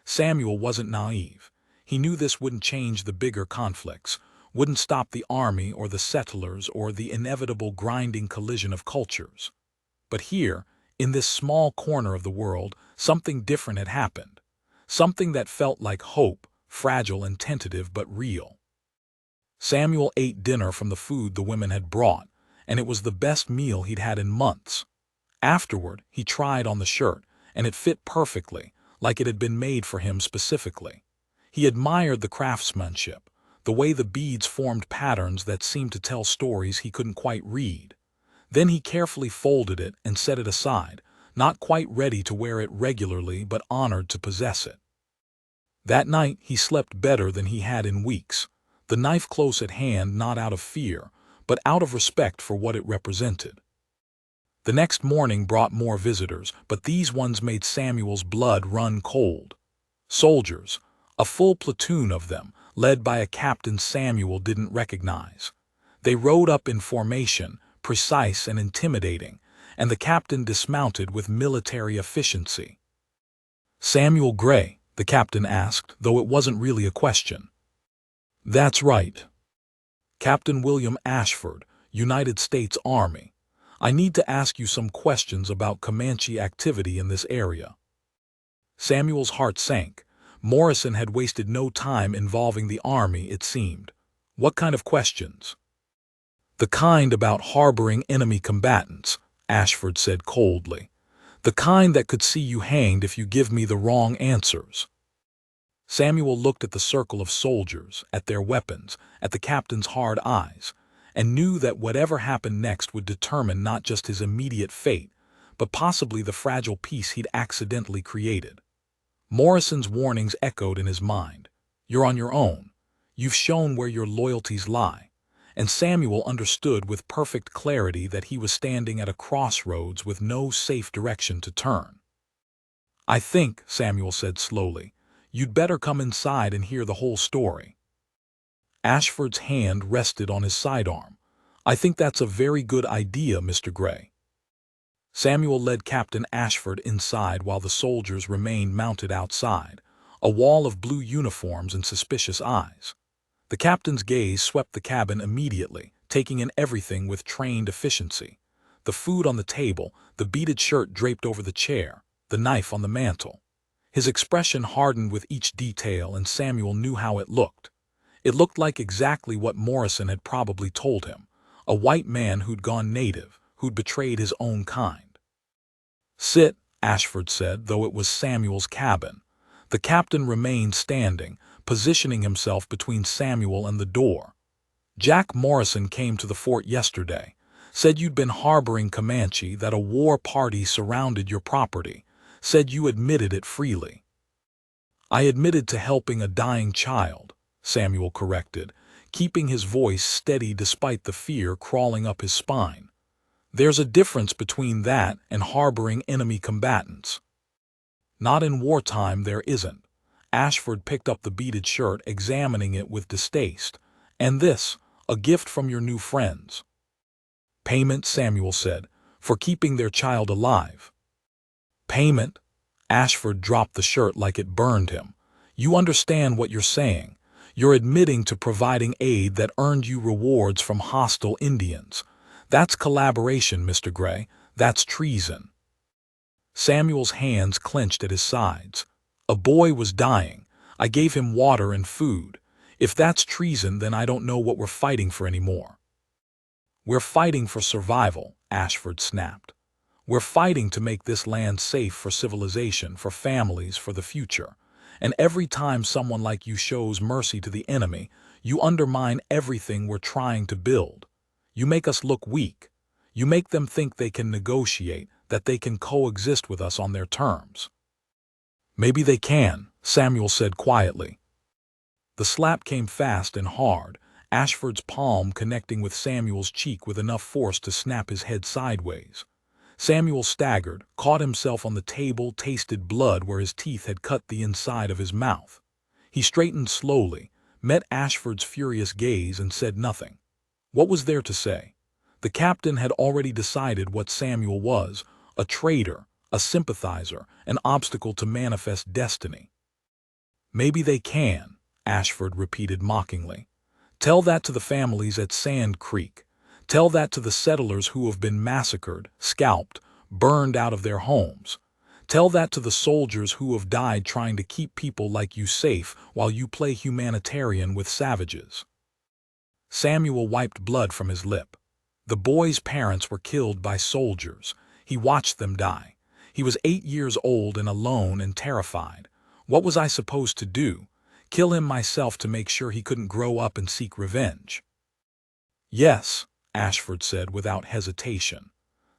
Samuel wasn't naive. He knew this wouldn't change the bigger conflicts, wouldn't stop the army or the settlers or the inevitable grinding collision of cultures. But here, in this small corner of the world, something different had happened. Something that felt like hope, fragile and tentative but real. Samuel ate dinner from the food the women had brought, and it was the best meal he'd had in months. Afterward, he tried on the shirt, and it fit perfectly, like it had been made for him specifically. He admired the craftsmanship, the way the beads formed patterns that seemed to tell stories he couldn't quite read. Then he carefully folded it and set it aside, not quite ready to wear it regularly but honored to possess it. That night he slept better than he had in weeks, the knife close at hand not out of fear, but out of respect for what it represented. The next morning brought more visitors, but these ones made Samuel's blood run cold. Soldiers, a full platoon of them, led by a captain Samuel didn't recognize. They rode up in formation, precise and intimidating, and the captain dismounted with military efficiency. "Samuel Gray?" the captain asked, though it wasn't really a question. "That's right. Captain William Ashford, United States Army. I need to ask you some questions about Comanche activity in this area." Samuel's heart sank. Morrison had wasted no time involving the army, it seemed. "What kind of questions?" "The kind about harboring enemy combatants," Ashford said coldly. "The kind that could see you hanged if you give me the wrong answers." Samuel looked at the circle of soldiers, at their weapons, at the captain's hard eyes, and knew that whatever happened next would determine not just his immediate fate, but possibly the fragile peace he'd accidentally created. Morrison's warnings echoed in his mind. "You're on your own. You've shown where your loyalties lie." And Samuel understood with perfect clarity that he was standing at a crossroads with no safe direction to turn. "I think," Samuel said slowly, "you'd better come inside and hear the whole story." Ashford's hand rested on his sidearm. "I think that's a very good idea, Mr. Gray." Samuel led Captain Ashford inside while the soldiers remained mounted outside, a wall of blue uniforms and suspicious eyes. The captain's gaze swept the cabin immediately, taking in everything with trained efficiency. The food on the table, the beaded shirt draped over the chair, the knife on the mantel. His expression hardened with each detail, and Samuel knew how it looked. It looked like exactly what Morrison had probably told him, a white man who'd gone native, who'd betrayed his own kind. "Sit," Ashford said, though it was Samuel's cabin. The captain remained standing, positioning himself between Samuel and the door. "Jack Morrison came to the fort yesterday, said you'd been harboring Comanche, that a war party surrounded your property, said you admitted it freely." "I admitted to helping a dying child," Samuel corrected, keeping his voice steady despite the fear crawling up his spine. "There's a difference between that and harboring enemy combatants." "Not in wartime, there isn't." Ashford picked up the beaded shirt, examining it with distaste. "And this, a gift from your new friends." "Payment," Samuel said, "for keeping their child alive." "Payment?" Ashford dropped the shirt like it burned him. "You understand what you're saying. You're admitting to providing aid that earned you rewards from hostile Indians. That's collaboration, Mr. Gray. That's treason." Samuel's hands clenched at his sides. "A boy was dying. I gave him water and food. If that's treason, then I don't know what we're fighting for anymore." "We're fighting for survival," Ashford snapped. "We're fighting to make this land safe for civilization, for families, for the future. And every time someone like you shows mercy to the enemy, you undermine everything we're trying to build. You make us look weak. You make them think they can negotiate, that they can coexist with us on their terms." Maybe they can, Samuel said quietly. The slap came fast and hard, Ashford's palm connecting with Samuel's cheek with enough force to snap his head sideways. Samuel staggered, caught himself on the table, tasted blood where his teeth had cut the inside of his mouth. He straightened slowly, met Ashford's furious gaze and said nothing. What was there to say? The captain had already decided what Samuel was, a traitor, a sympathizer, an obstacle to manifest destiny. Maybe they can, Ashford repeated mockingly. Tell that to the families at Sand Creek. Tell that to the settlers who have been massacred, scalped, burned out of their homes. Tell that to the soldiers who have died trying to keep people like you safe while you play humanitarian with savages. Samuel wiped blood from his lip. The boy's parents were killed by soldiers. He watched them die. He was 8 years old and alone and terrified. What was I supposed to do? Kill him myself to make sure he couldn't grow up and seek revenge? Yes, Ashford said without hesitation.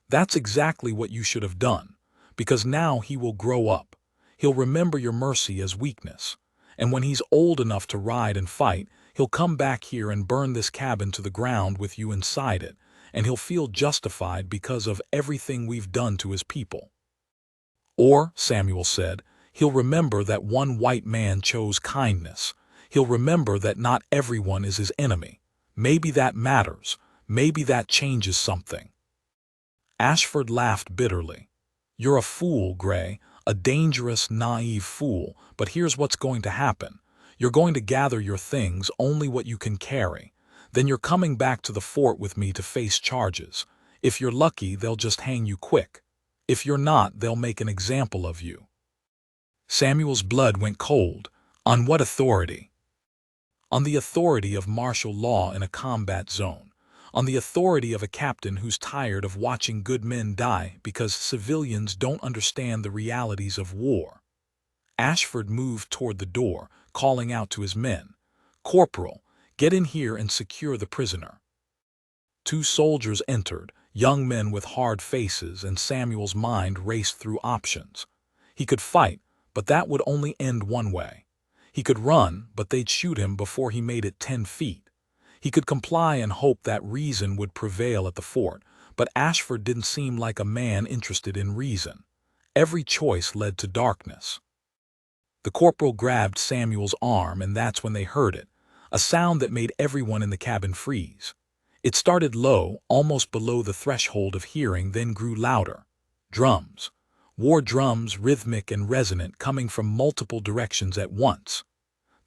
That's exactly what you should have done, because now he will grow up. He'll remember your mercy as weakness. And when he's old enough to ride and fight, he'll come back here and burn this cabin to the ground with you inside it, and he'll feel justified because of everything we've done to his people. Or, Samuel said, he'll remember that one white man chose kindness. He'll remember that not everyone is his enemy. Maybe that matters. Maybe that changes something. Ashford laughed bitterly. You're a fool, Gray, a dangerous, naive fool, but here's what's going to happen. You're going to gather your things, only what you can carry. Then you're coming back to the fort with me to face charges. If you're lucky, they'll just hang you quick. If you're not, they'll make an example of you. Samuel's blood went cold. On what authority? On the authority of martial law in a combat zone. On the authority of a captain who's tired of watching good men die because civilians don't understand the realities of war. Ashford moved toward the door, calling out to his men, Corporal, get in here and secure the prisoner. 2 soldiers entered, young men with hard faces, and Samuel's mind raced through options. He could fight, but that would only end one way. He could run, but they'd shoot him before he made it 10 feet. He could comply and hope that reason would prevail at the fort, but Ashford didn't seem like a man interested in reason. Every choice led to darkness. The corporal grabbed Samuel's arm, and that's when they heard it, a sound that made everyone in the cabin freeze. It started low, almost below the threshold of hearing, then grew louder. Drums. War drums, rhythmic and resonant, coming from multiple directions at once.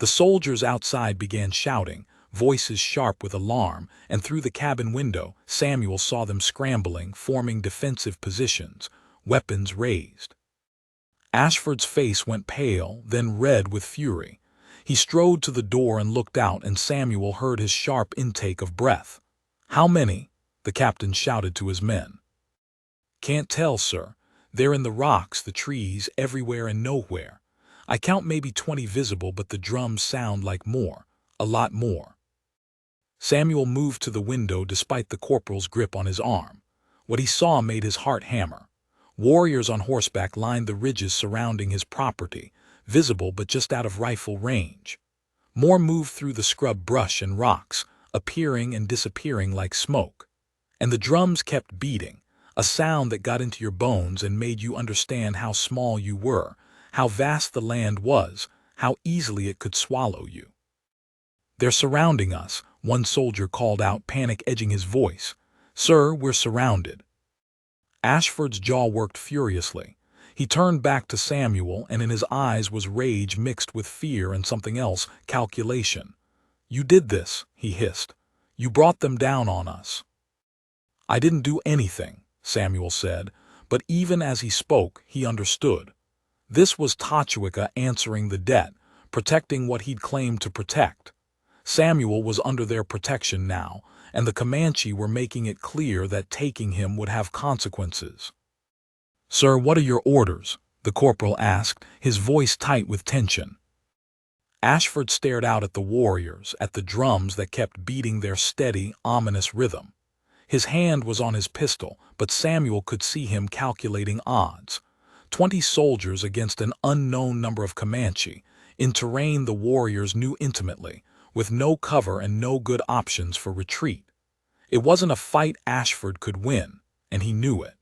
The soldiers outside began shouting, voices sharp with alarm, and through the cabin window, Samuel saw them scrambling, forming defensive positions, weapons raised. Ashford's face went pale, then red with fury. He strode to the door and looked out, and Samuel heard his sharp intake of breath. How many? The captain shouted to his men. Can't tell, sir. They're in the rocks, the trees, everywhere and nowhere. I count maybe 20 visible, but the drums sound like more, a lot more. Samuel moved to the window despite the corporal's grip on his arm. What he saw made his heart hammer. Warriors on horseback lined the ridges surrounding his property, visible but just out of rifle range. More moved through the scrub brush and rocks, appearing and disappearing like smoke. And the drums kept beating, a sound that got into your bones and made you understand how small you were, how vast the land was, how easily it could swallow you. They're surrounding us, one soldier called out, panic edging his voice. Sir, we're surrounded. Ashford's jaw worked furiously. He turned back to Samuel, and in his eyes was rage mixed with fear and something else, calculation. You did this, he hissed. You brought them down on us. I didn't do anything, Samuel said, but even as he spoke, he understood. This was Tachwicca answering the debt, protecting what he'd claimed to protect. Samuel was under their protection now, and the Comanche were making it clear that taking him would have consequences. Sir, what are your orders? The corporal asked, his voice tight with tension. Ashford stared out at the warriors, at the drums that kept beating their steady, ominous rhythm. His hand was on his pistol, but Samuel could see him calculating odds. 20 soldiers against an unknown number of Comanche, in terrain the warriors knew intimately, with no cover and no good options for retreat. It wasn't a fight Ashford could win, and he knew it.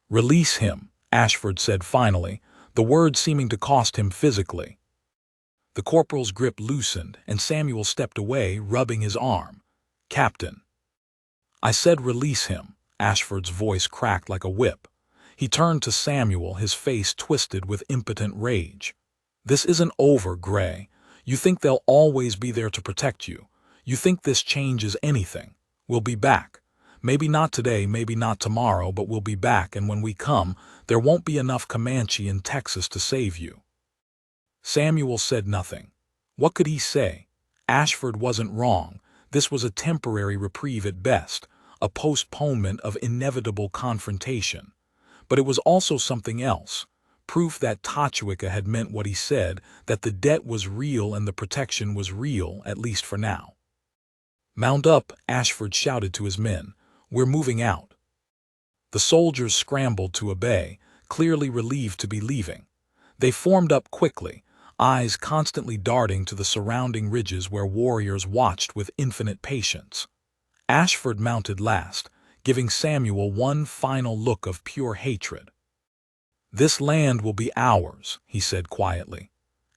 "Release him," Ashford said finally, the words seeming to cost him physically. The corporal's grip loosened, and Samuel stepped away, rubbing his arm. "Captain." "I said release him." Ashford's voice cracked like a whip. He turned to Samuel, his face twisted with impotent rage. "This isn't over, Gray. You think they'll always be there to protect you. You think this changes anything. We'll be back. Maybe not today, maybe not tomorrow, but we'll be back, and when we come, there won't be enough Comanche in Texas to save you." Samuel said nothing. What could he say? Ashford wasn't wrong. This was a temporary reprieve at best, a postponement of inevitable confrontation. But it was also something else, proof that Tachwicka had meant what he said, that the debt was real and the protection was real, at least for now. "Mount up," Ashford shouted to his men. "We're moving out." The soldiers scrambled to obey, clearly relieved to be leaving. They formed up quickly, eyes constantly darting to the surrounding ridges where warriors watched with infinite patience. Ashford mounted last, giving Samuel one final look of pure hatred. "This land will be ours," he said quietly.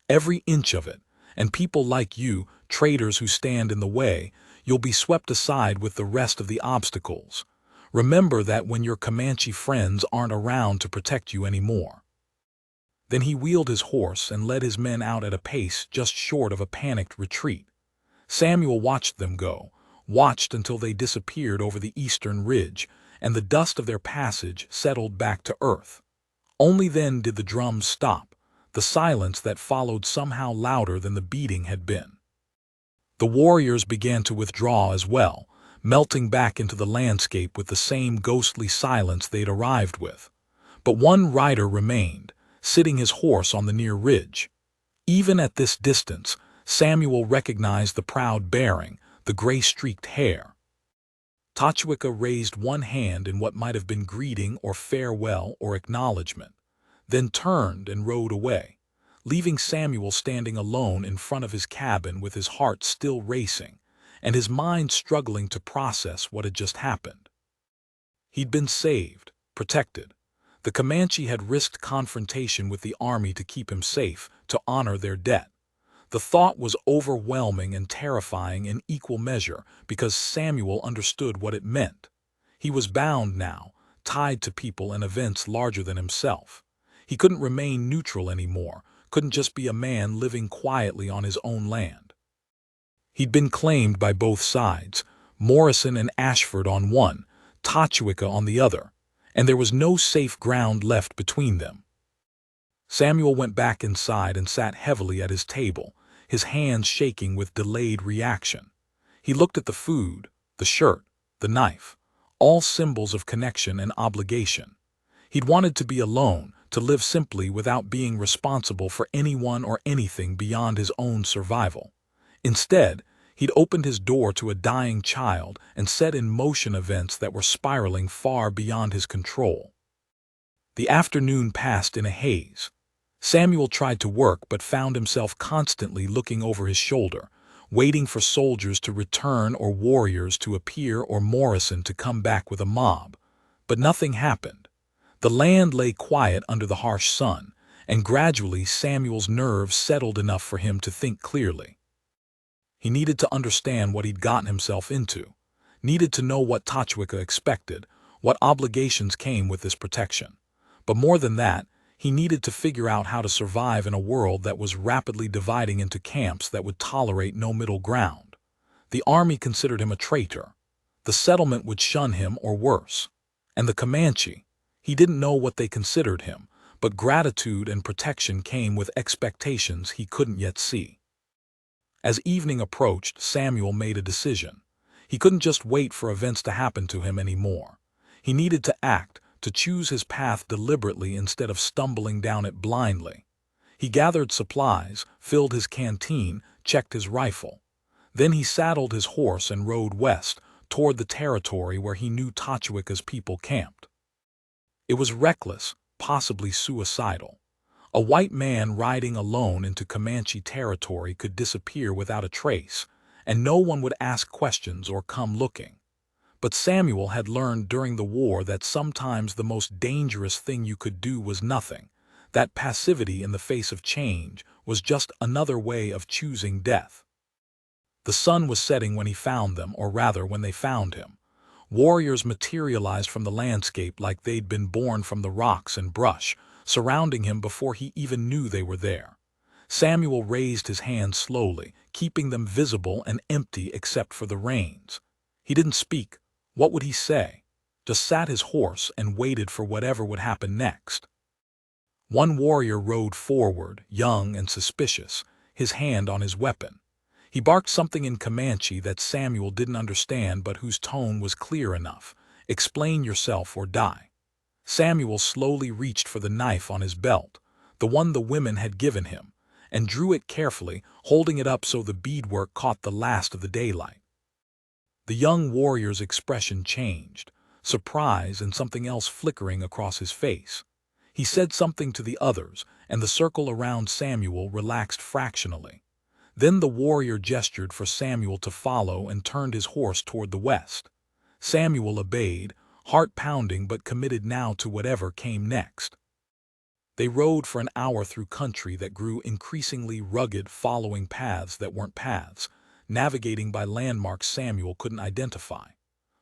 "Every inch of it, and people like you, traitors who stand in the way, you'll be swept aside with the rest of the obstacles. Remember that when your Comanche friends aren't around to protect you anymore." Then he wheeled his horse and led his men out at a pace just short of a panicked retreat. Samuel watched them go, watched until they disappeared over the eastern ridge, and the dust of their passage settled back to earth. Only then did the drums stop, the silence that followed somehow louder than the beating had been. The warriors began to withdraw as well, melting back into the landscape with the same ghostly silence they'd arrived with. But one rider remained, sitting his horse on the near ridge. Even at this distance, Samuel recognized the proud bearing, the gray-streaked hair. Tachwicka raised one hand in what might have been greeting or farewell or acknowledgement, then turned and rode away, leaving Samuel standing alone in front of his cabin with his heart still racing and his mind struggling to process what had just happened. He'd been saved, protected. The Comanche had risked confrontation with the army to keep him safe, to honor their debt. The thought was overwhelming and terrifying in equal measure because Samuel understood what it meant. He was bound now, tied to people and events larger than himself. He couldn't remain neutral anymore, couldn't just be a man living quietly on his own land. He'd been claimed by both sides, Morrison and Ashford on one, Tachwicka on the other, and there was no safe ground left between them. Samuel went back inside and sat heavily at his table, his hands shaking with delayed reaction. He looked at the food, the shirt, the knife, all symbols of connection and obligation. He'd wanted to be alone, to live simply without being responsible for anyone or anything beyond his own survival. Instead, he'd opened his door to a dying child and set in motion events that were spiraling far beyond his control. The afternoon passed in a haze. Samuel tried to work but found himself constantly looking over his shoulder, waiting for soldiers to return or warriors to appear or Morrison to come back with a mob. But nothing happened. The land lay quiet under the harsh sun, and gradually Samuel's nerves settled enough for him to think clearly. He needed to understand what he'd gotten himself into, needed to know what Tachwicka expected, what obligations came with this protection. But more than that, he needed to figure out how to survive in a world that was rapidly dividing into camps that would tolerate no middle ground. The army considered him a traitor. The settlement would shun him or worse. And the Comanche, he didn't know what they considered him, but gratitude and protection came with expectations he couldn't yet see. As evening approached, Samuel made a decision. He couldn't just wait for events to happen to him anymore. He needed to act, to choose his path deliberately instead of stumbling down it blindly. He gathered supplies, filled his canteen, checked his rifle. Then he saddled his horse and rode west, toward the territory where he knew Tachwicka's people camped. It was reckless, possibly suicidal. A white man riding alone into Comanche territory could disappear without a trace, and no one would ask questions or come looking. But Samuel had learned during the war that sometimes the most dangerous thing you could do was nothing. That passivity in the face of change was just another way of choosing death. The sun was setting when he found them, or rather when they found him. Warriors materialized from the landscape like they'd been born from the rocks and brush, surrounding him before he even knew they were there. Samuel raised his hands slowly, keeping them visible and empty except for the reins. He didn't speak. What would he say? Just sat his horse and waited for whatever would happen next. One warrior rode forward, young and suspicious, his hand on his weapon. He barked something in Comanche that Samuel didn't understand but whose tone was clear enough. Explain yourself or die. Samuel slowly reached for the knife on his belt, the one the women had given him, and drew it carefully, holding it up so the beadwork caught the last of the daylight. The young warrior's expression changed, surprise and something else flickering across his face. He said something to the others, and the circle around Samuel relaxed fractionally. Then the warrior gestured for Samuel to follow and turned his horse toward the west. Samuel obeyed, heart pounding but committed now to whatever came next. They rode for an hour through country that grew increasingly rugged, following paths that weren't paths, navigating by landmarks Samuel couldn't identify.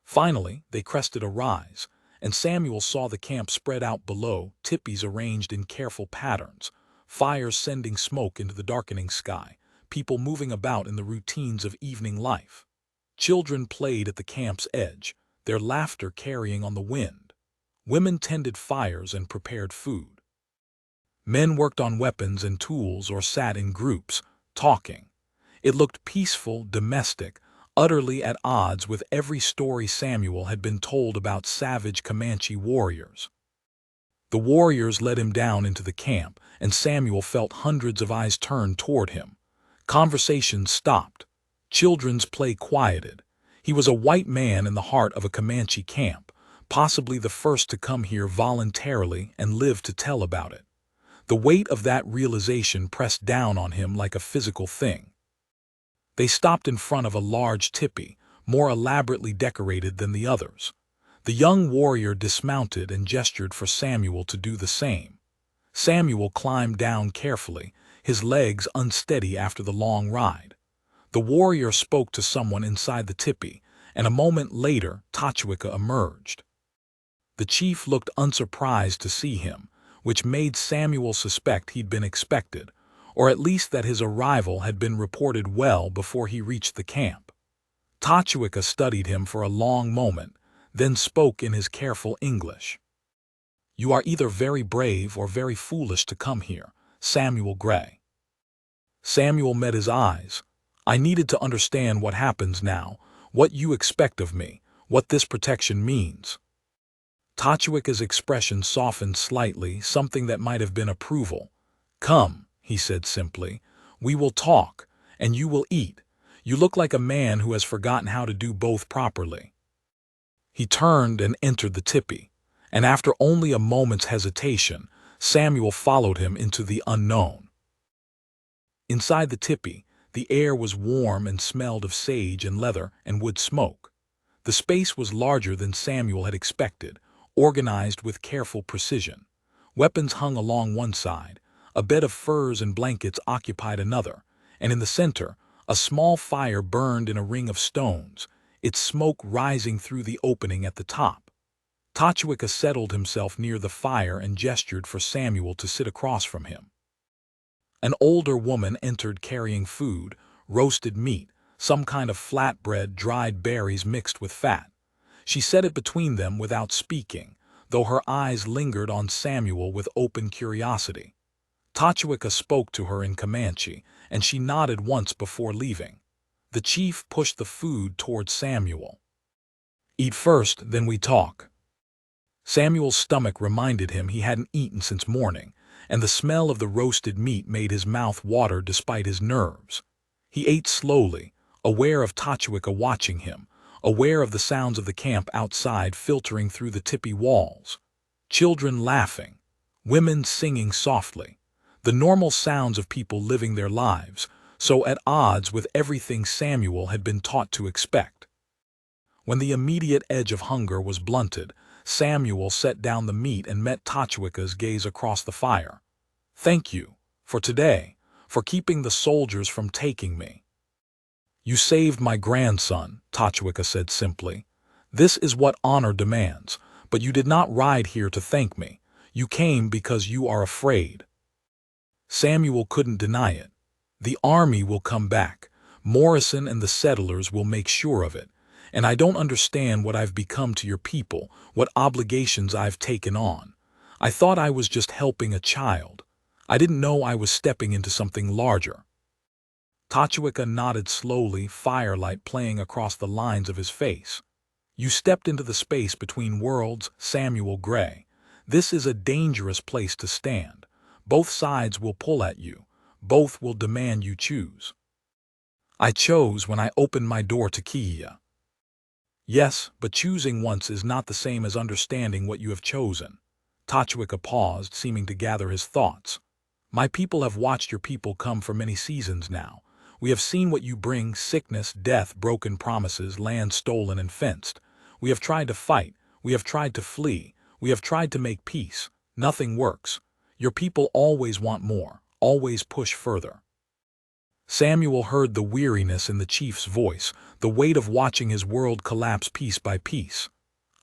Finally, they crested a rise, and Samuel saw the camp spread out below, teepees arranged in careful patterns, fires sending smoke into the darkening sky, people moving about in the routines of evening life. Children played at the camp's edge, their laughter carrying on the wind. Women tended fires and prepared food. Men worked on weapons and tools or sat in groups, talking. It looked peaceful, domestic, utterly at odds with every story Samuel had been told about savage Comanche warriors. The warriors led him down into the camp, and Samuel felt hundreds of eyes turned toward him. Conversations stopped. Children's play quieted. He was a white man in the heart of a Comanche camp, possibly the first to come here voluntarily and live to tell about it. The weight of that realization pressed down on him like a physical thing. They stopped in front of a large teepee, more elaborately decorated than the others. The young warrior dismounted and gestured for Samuel to do the same. Samuel climbed down carefully, his legs unsteady after the long ride. The warrior spoke to someone inside the teepee, and a moment later Tachwicka emerged. The chief looked unsurprised to see him, which made Samuel suspect he'd been expected, or at least that his arrival had been reported well before he reached the camp. Tachwicka studied him for a long moment, then spoke in his careful English. "You are either very brave or very foolish to come here, Samuel Gray." Samuel met his eyes. "I needed to understand what happens now, what you expect of me, what this protection means." Tachwicka's expression softened slightly, something that might have been approval. "Come," he said simply, "we will talk, and you will eat. You look like a man who has forgotten how to do both properly." He turned and entered the teepee, and after only a moment's hesitation, Samuel followed him into the unknown. Inside the teepee, the air was warm and smelled of sage and leather and wood smoke. The space was larger than Samuel had expected, organized with careful precision. Weapons hung along one side, a bed of furs and blankets occupied another, and in the center, a small fire burned in a ring of stones, its smoke rising through the opening at the top. Tachwicka settled himself near the fire and gestured for Samuel to sit across from him. An older woman entered carrying food, roasted meat, some kind of flatbread, dried berries mixed with fat. She set it between them without speaking, though her eyes lingered on Samuel with open curiosity. Tachwicka spoke to her in Comanche, and she nodded once before leaving. The chief pushed the food towards Samuel. "Eat first, then we talk." Samuel's stomach reminded him he hadn't eaten since morning, and the smell of the roasted meat made his mouth water despite his nerves. He ate slowly, aware of Tachwicka watching him, aware of the sounds of the camp outside filtering through the teepee walls. Children laughing, women singing softly, the normal sounds of people living their lives, so at odds with everything Samuel had been taught to expect. When the immediate edge of hunger was blunted, Samuel set down the meat and met Tachwika's gaze across the fire. "Thank you, for today, for keeping the soldiers from taking me." "You saved my grandson," Tachwika said simply. "This is what honor demands, but you did not ride here to thank me. You came because you are afraid." Samuel couldn't deny it. "The army will come back. Morrison and the settlers will make sure of it. And I don't understand what I've become to your people, what obligations I've taken on. I thought I was just helping a child. I didn't know I was stepping into something larger." Tachwika nodded slowly, firelight playing across the lines of his face. "You stepped into the space between worlds, Samuel Gray. This is a dangerous place to stand. Both sides will pull at you. Both will demand you choose." "I chose when I opened my door to Kia." "Yes, but choosing once is not the same as understanding what you have chosen." Tachwika paused, seeming to gather his thoughts. "My people have watched your people come for many seasons now. We have seen what you bring: sickness, death, broken promises, land stolen and fenced. We have tried to fight. We have tried to flee. We have tried to make peace. Nothing works. Your people always want more, always push further." Samuel heard the weariness in the chief's voice, the weight of watching his world collapse piece by piece.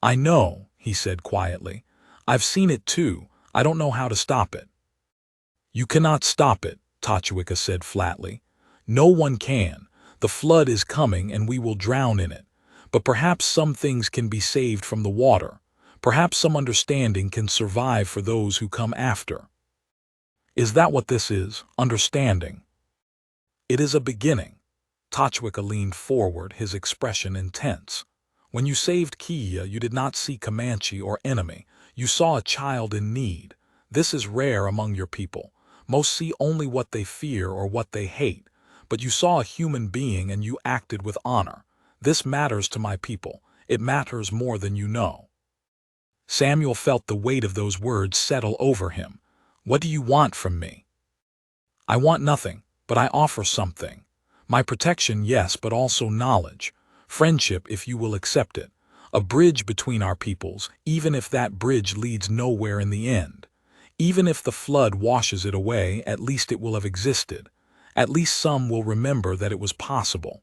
"I know," he said quietly. "I've seen it too. I don't know how to stop it." "You cannot stop it," Tachwika said flatly. "No one can. The flood is coming and we will drown in it. But perhaps some things can be saved from the water. Perhaps some understanding can survive for those who come after." "Is that what this is, understanding?" "It is a beginning." Tachwika leaned forward, his expression intense. "When you saved Kia, you did not see Comanche or enemy. You saw a child in need. This is rare among your people. Most see only what they fear or what they hate. But you saw a human being and you acted with honor. This matters to my people. It matters more than you know." Samuel felt the weight of those words settle over him. "What do you want from me?" "I want nothing, but I offer something. My protection, yes, but also knowledge. Friendship, if you will accept it. A bridge between our peoples, even if that bridge leads nowhere in the end. Even if the flood washes it away, at least it will have existed. At least some will remember that it was possible."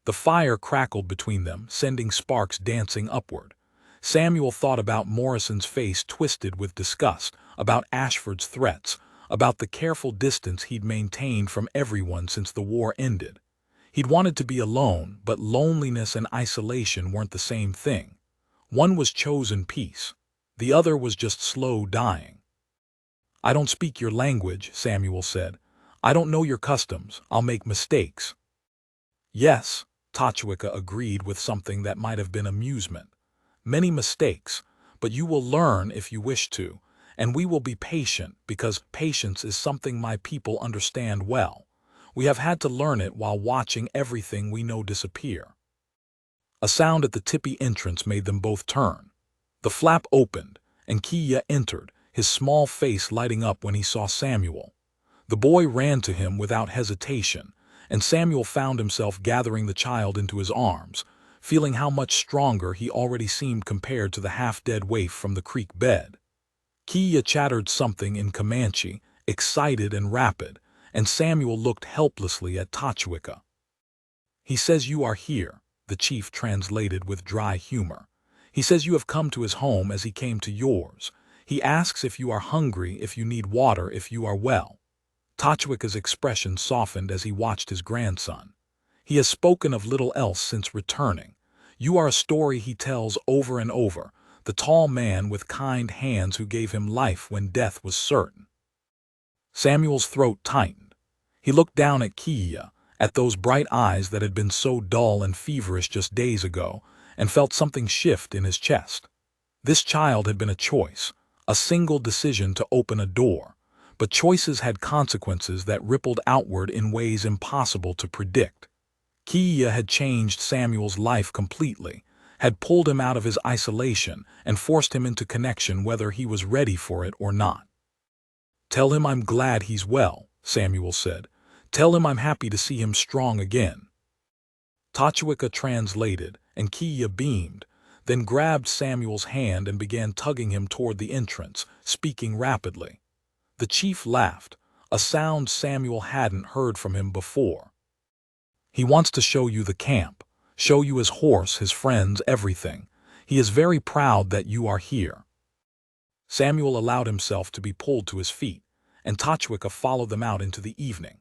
The fire crackled between them, sending sparks dancing upward. Samuel thought about Morrison's face twisted with disgust, about Ashford's threats, about the careful distance he'd maintained from everyone since the war ended. He'd wanted to be alone, but loneliness and isolation weren't the same thing. One was chosen peace. The other was just slow dying. "I don't speak your language," Samuel said. "I don't know your customs. I'll make mistakes." "Yes," Tachwika agreed with something that might have been amusement. "Many mistakes, but you will learn if you wish to, and we will be patient because patience is something my people understand well. We have had to learn it while watching everything we know disappear." A sound at the tipi entrance made them both turn. The flap opened, and Kia entered, his small face lighting up when he saw Samuel. The boy ran to him without hesitation, and Samuel found himself gathering the child into his arms, feeling how much stronger he already seemed compared to the half-dead waif from the creek bed. Kia chattered something in Comanche, excited and rapid, and Samuel looked helplessly at Tachwika. "He says you are here," the chief translated with dry humor. "He says you have come to his home as he came to yours. He asks if you are hungry, if you need water, if you are well." Tachwika's expression softened as he watched his grandson. "He has spoken of little else since returning. You are a story he tells over and over, the tall man with kind hands who gave him life when death was certain." Samuel's throat tightened. He looked down at Kia, at those bright eyes that had been so dull and feverish just days ago, and felt something shift in his chest. This child had been a choice, a single decision to open a door, but choices had consequences that rippled outward in ways impossible to predict. Kia had changed Samuel's life completely, had pulled him out of his isolation and forced him into connection whether he was ready for it or not. "Tell him I'm glad he's well," Samuel said. "Tell him I'm happy to see him strong again." Tachwicca translated, and Kiya beamed, then grabbed Samuel's hand and began tugging him toward the entrance, speaking rapidly. The chief laughed, a sound Samuel hadn't heard from him before. "He wants to show you the camp, show you his horse, his friends, everything. He is very proud that you are here." Samuel allowed himself to be pulled to his feet, and Tachwicca followed them out into the evening.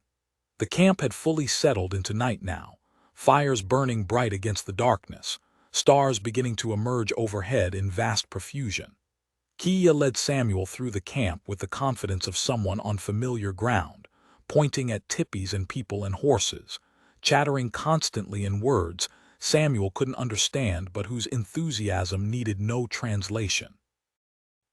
The camp had fully settled into night now, fires burning bright against the darkness, stars beginning to emerge overhead in vast profusion. Kiya led Samuel through the camp with the confidence of someone on familiar ground, pointing at tipis and people and horses, chattering constantly in words Samuel couldn't understand but whose enthusiasm needed no translation.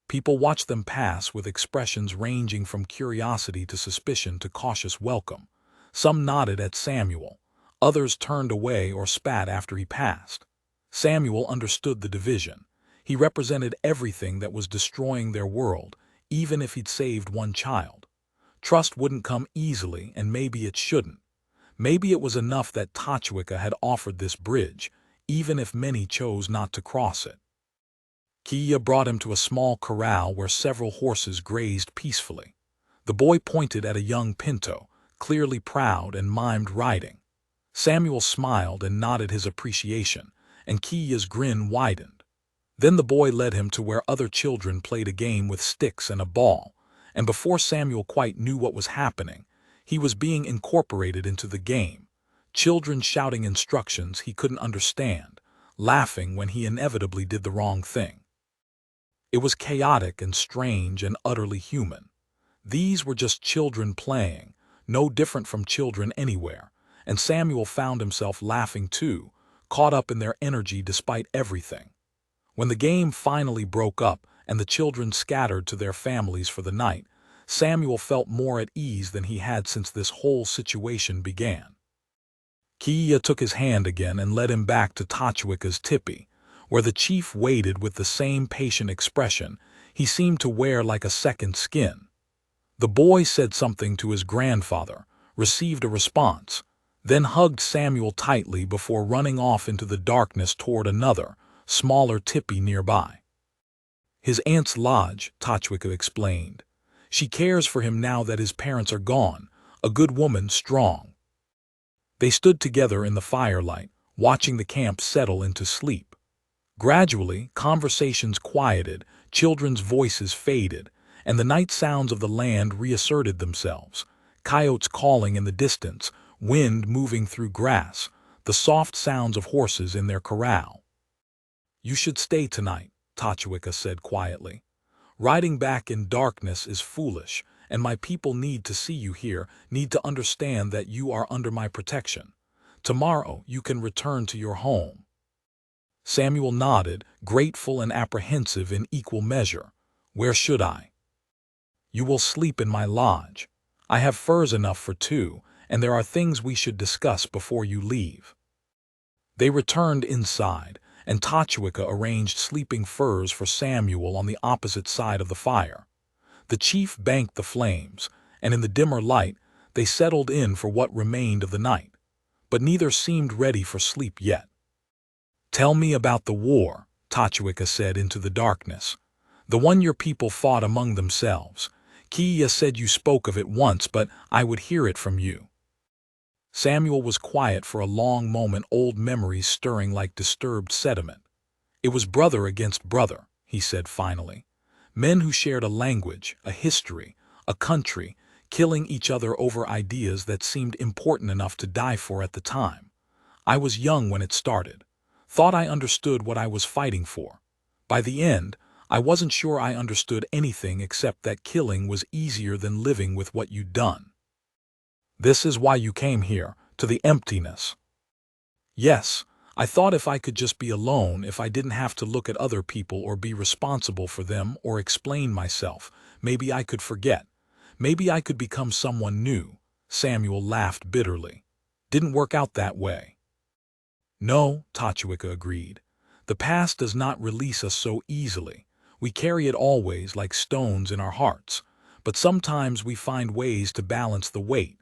People watched them pass with expressions ranging from curiosity to suspicion to cautious welcome. Some nodded at Samuel, others turned away or spat after he passed. Samuel understood the division. He represented everything that was destroying their world, even if he'd saved one child. Trust wouldn't come easily, and maybe it shouldn't. Maybe it was enough that Tachwicca had offered this bridge, even if many chose not to cross it. Kiya brought him to a small corral where several horses grazed peacefully. The boy pointed at a young pinto, clearly proud and mimed riding. Samuel smiled and nodded his appreciation, and Kiya's grin widened. Then the boy led him to where other children played a game with sticks and a ball, and before Samuel quite knew what was happening, he was being incorporated into the game, children shouting instructions he couldn't understand, laughing when he inevitably did the wrong thing. It was chaotic and strange and utterly human. These were just children playing, no different from children anywhere, and Samuel found himself laughing too, caught up in their energy despite everything. When the game finally broke up and the children scattered to their families for the night, Samuel felt more at ease than he had since this whole situation began. Kiya took his hand again and led him back to Tachwicca's tipi, where the chief waited with the same patient expression he seemed to wear like a second skin. The boy said something to his grandfather, received a response, then hugged Samuel tightly before running off into the darkness toward another, smaller tipi nearby. "His aunt's lodge," Tachwicca explained. "She cares for him now that his parents are gone, a good woman, strong." They stood together in the firelight, watching the camp settle into sleep. Gradually, conversations quieted, children's voices faded, and the night sounds of the land reasserted themselves, coyotes calling in the distance, wind moving through grass, the soft sounds of horses in their corral. "You should stay tonight," Tachwicca said quietly. "Riding back in darkness is foolish, and my people need to see you here, need to understand that you are under my protection. Tomorrow you can return to your home." Samuel nodded, grateful and apprehensive in equal measure. "Where should I?" "You will sleep in my lodge. I have furs enough for two, and there are things we should discuss before you leave." They returned inside, and Tachwicca arranged sleeping furs for Samuel on the opposite side of the fire. The chief banked the flames, and in the dimmer light, they settled in for what remained of the night. But neither seemed ready for sleep yet. "Tell me about the war," Tachwicca said into the darkness. "The one your people fought among themselves. Kiya said you spoke of it once, but I would hear it from you." Samuel was quiet for a long moment, old memories stirring like disturbed sediment. "It was brother against brother," he said finally. "Men who shared a language, a history, a country, killing each other over ideas that seemed important enough to die for at the time. I was young when it started. Thought I understood what I was fighting for. By the end, I wasn't sure I understood anything except that killing was easier than living with what you'd done." "This is why you came here, to the emptiness." "Yes, I thought if I could just be alone, if I didn't have to look at other people or be responsible for them or explain myself, maybe I could forget. Maybe I could become someone new." Samuel laughed bitterly. "Didn't work out that way." "No," Tachwicca agreed. The past does not release us so easily. We carry it always like stones in our hearts. But sometimes we find ways to balance the weight.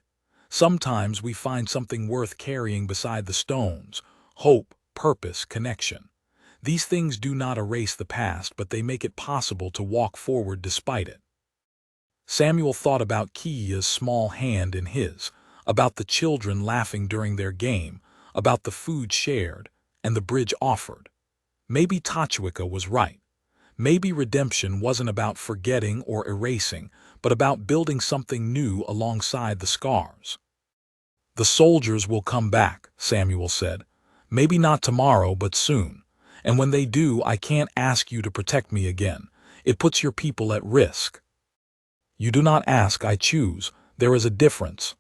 Sometimes we find something worth carrying beside the stones: hope, purpose, connection. These things do not erase the past, but they make it possible to walk forward despite it. Samuel thought about Kia's small hand in his, about the children laughing during their game, about the food shared, and the bridge offered. Maybe Tachwicca was right. Maybe redemption wasn't about forgetting or erasing, but about building something new alongside the scars. "The soldiers will come back," Samuel said. "Maybe not tomorrow, but soon. And when they do, I can't ask you to protect me again. It puts your people at risk." "You do not ask, I choose. There is a difference,"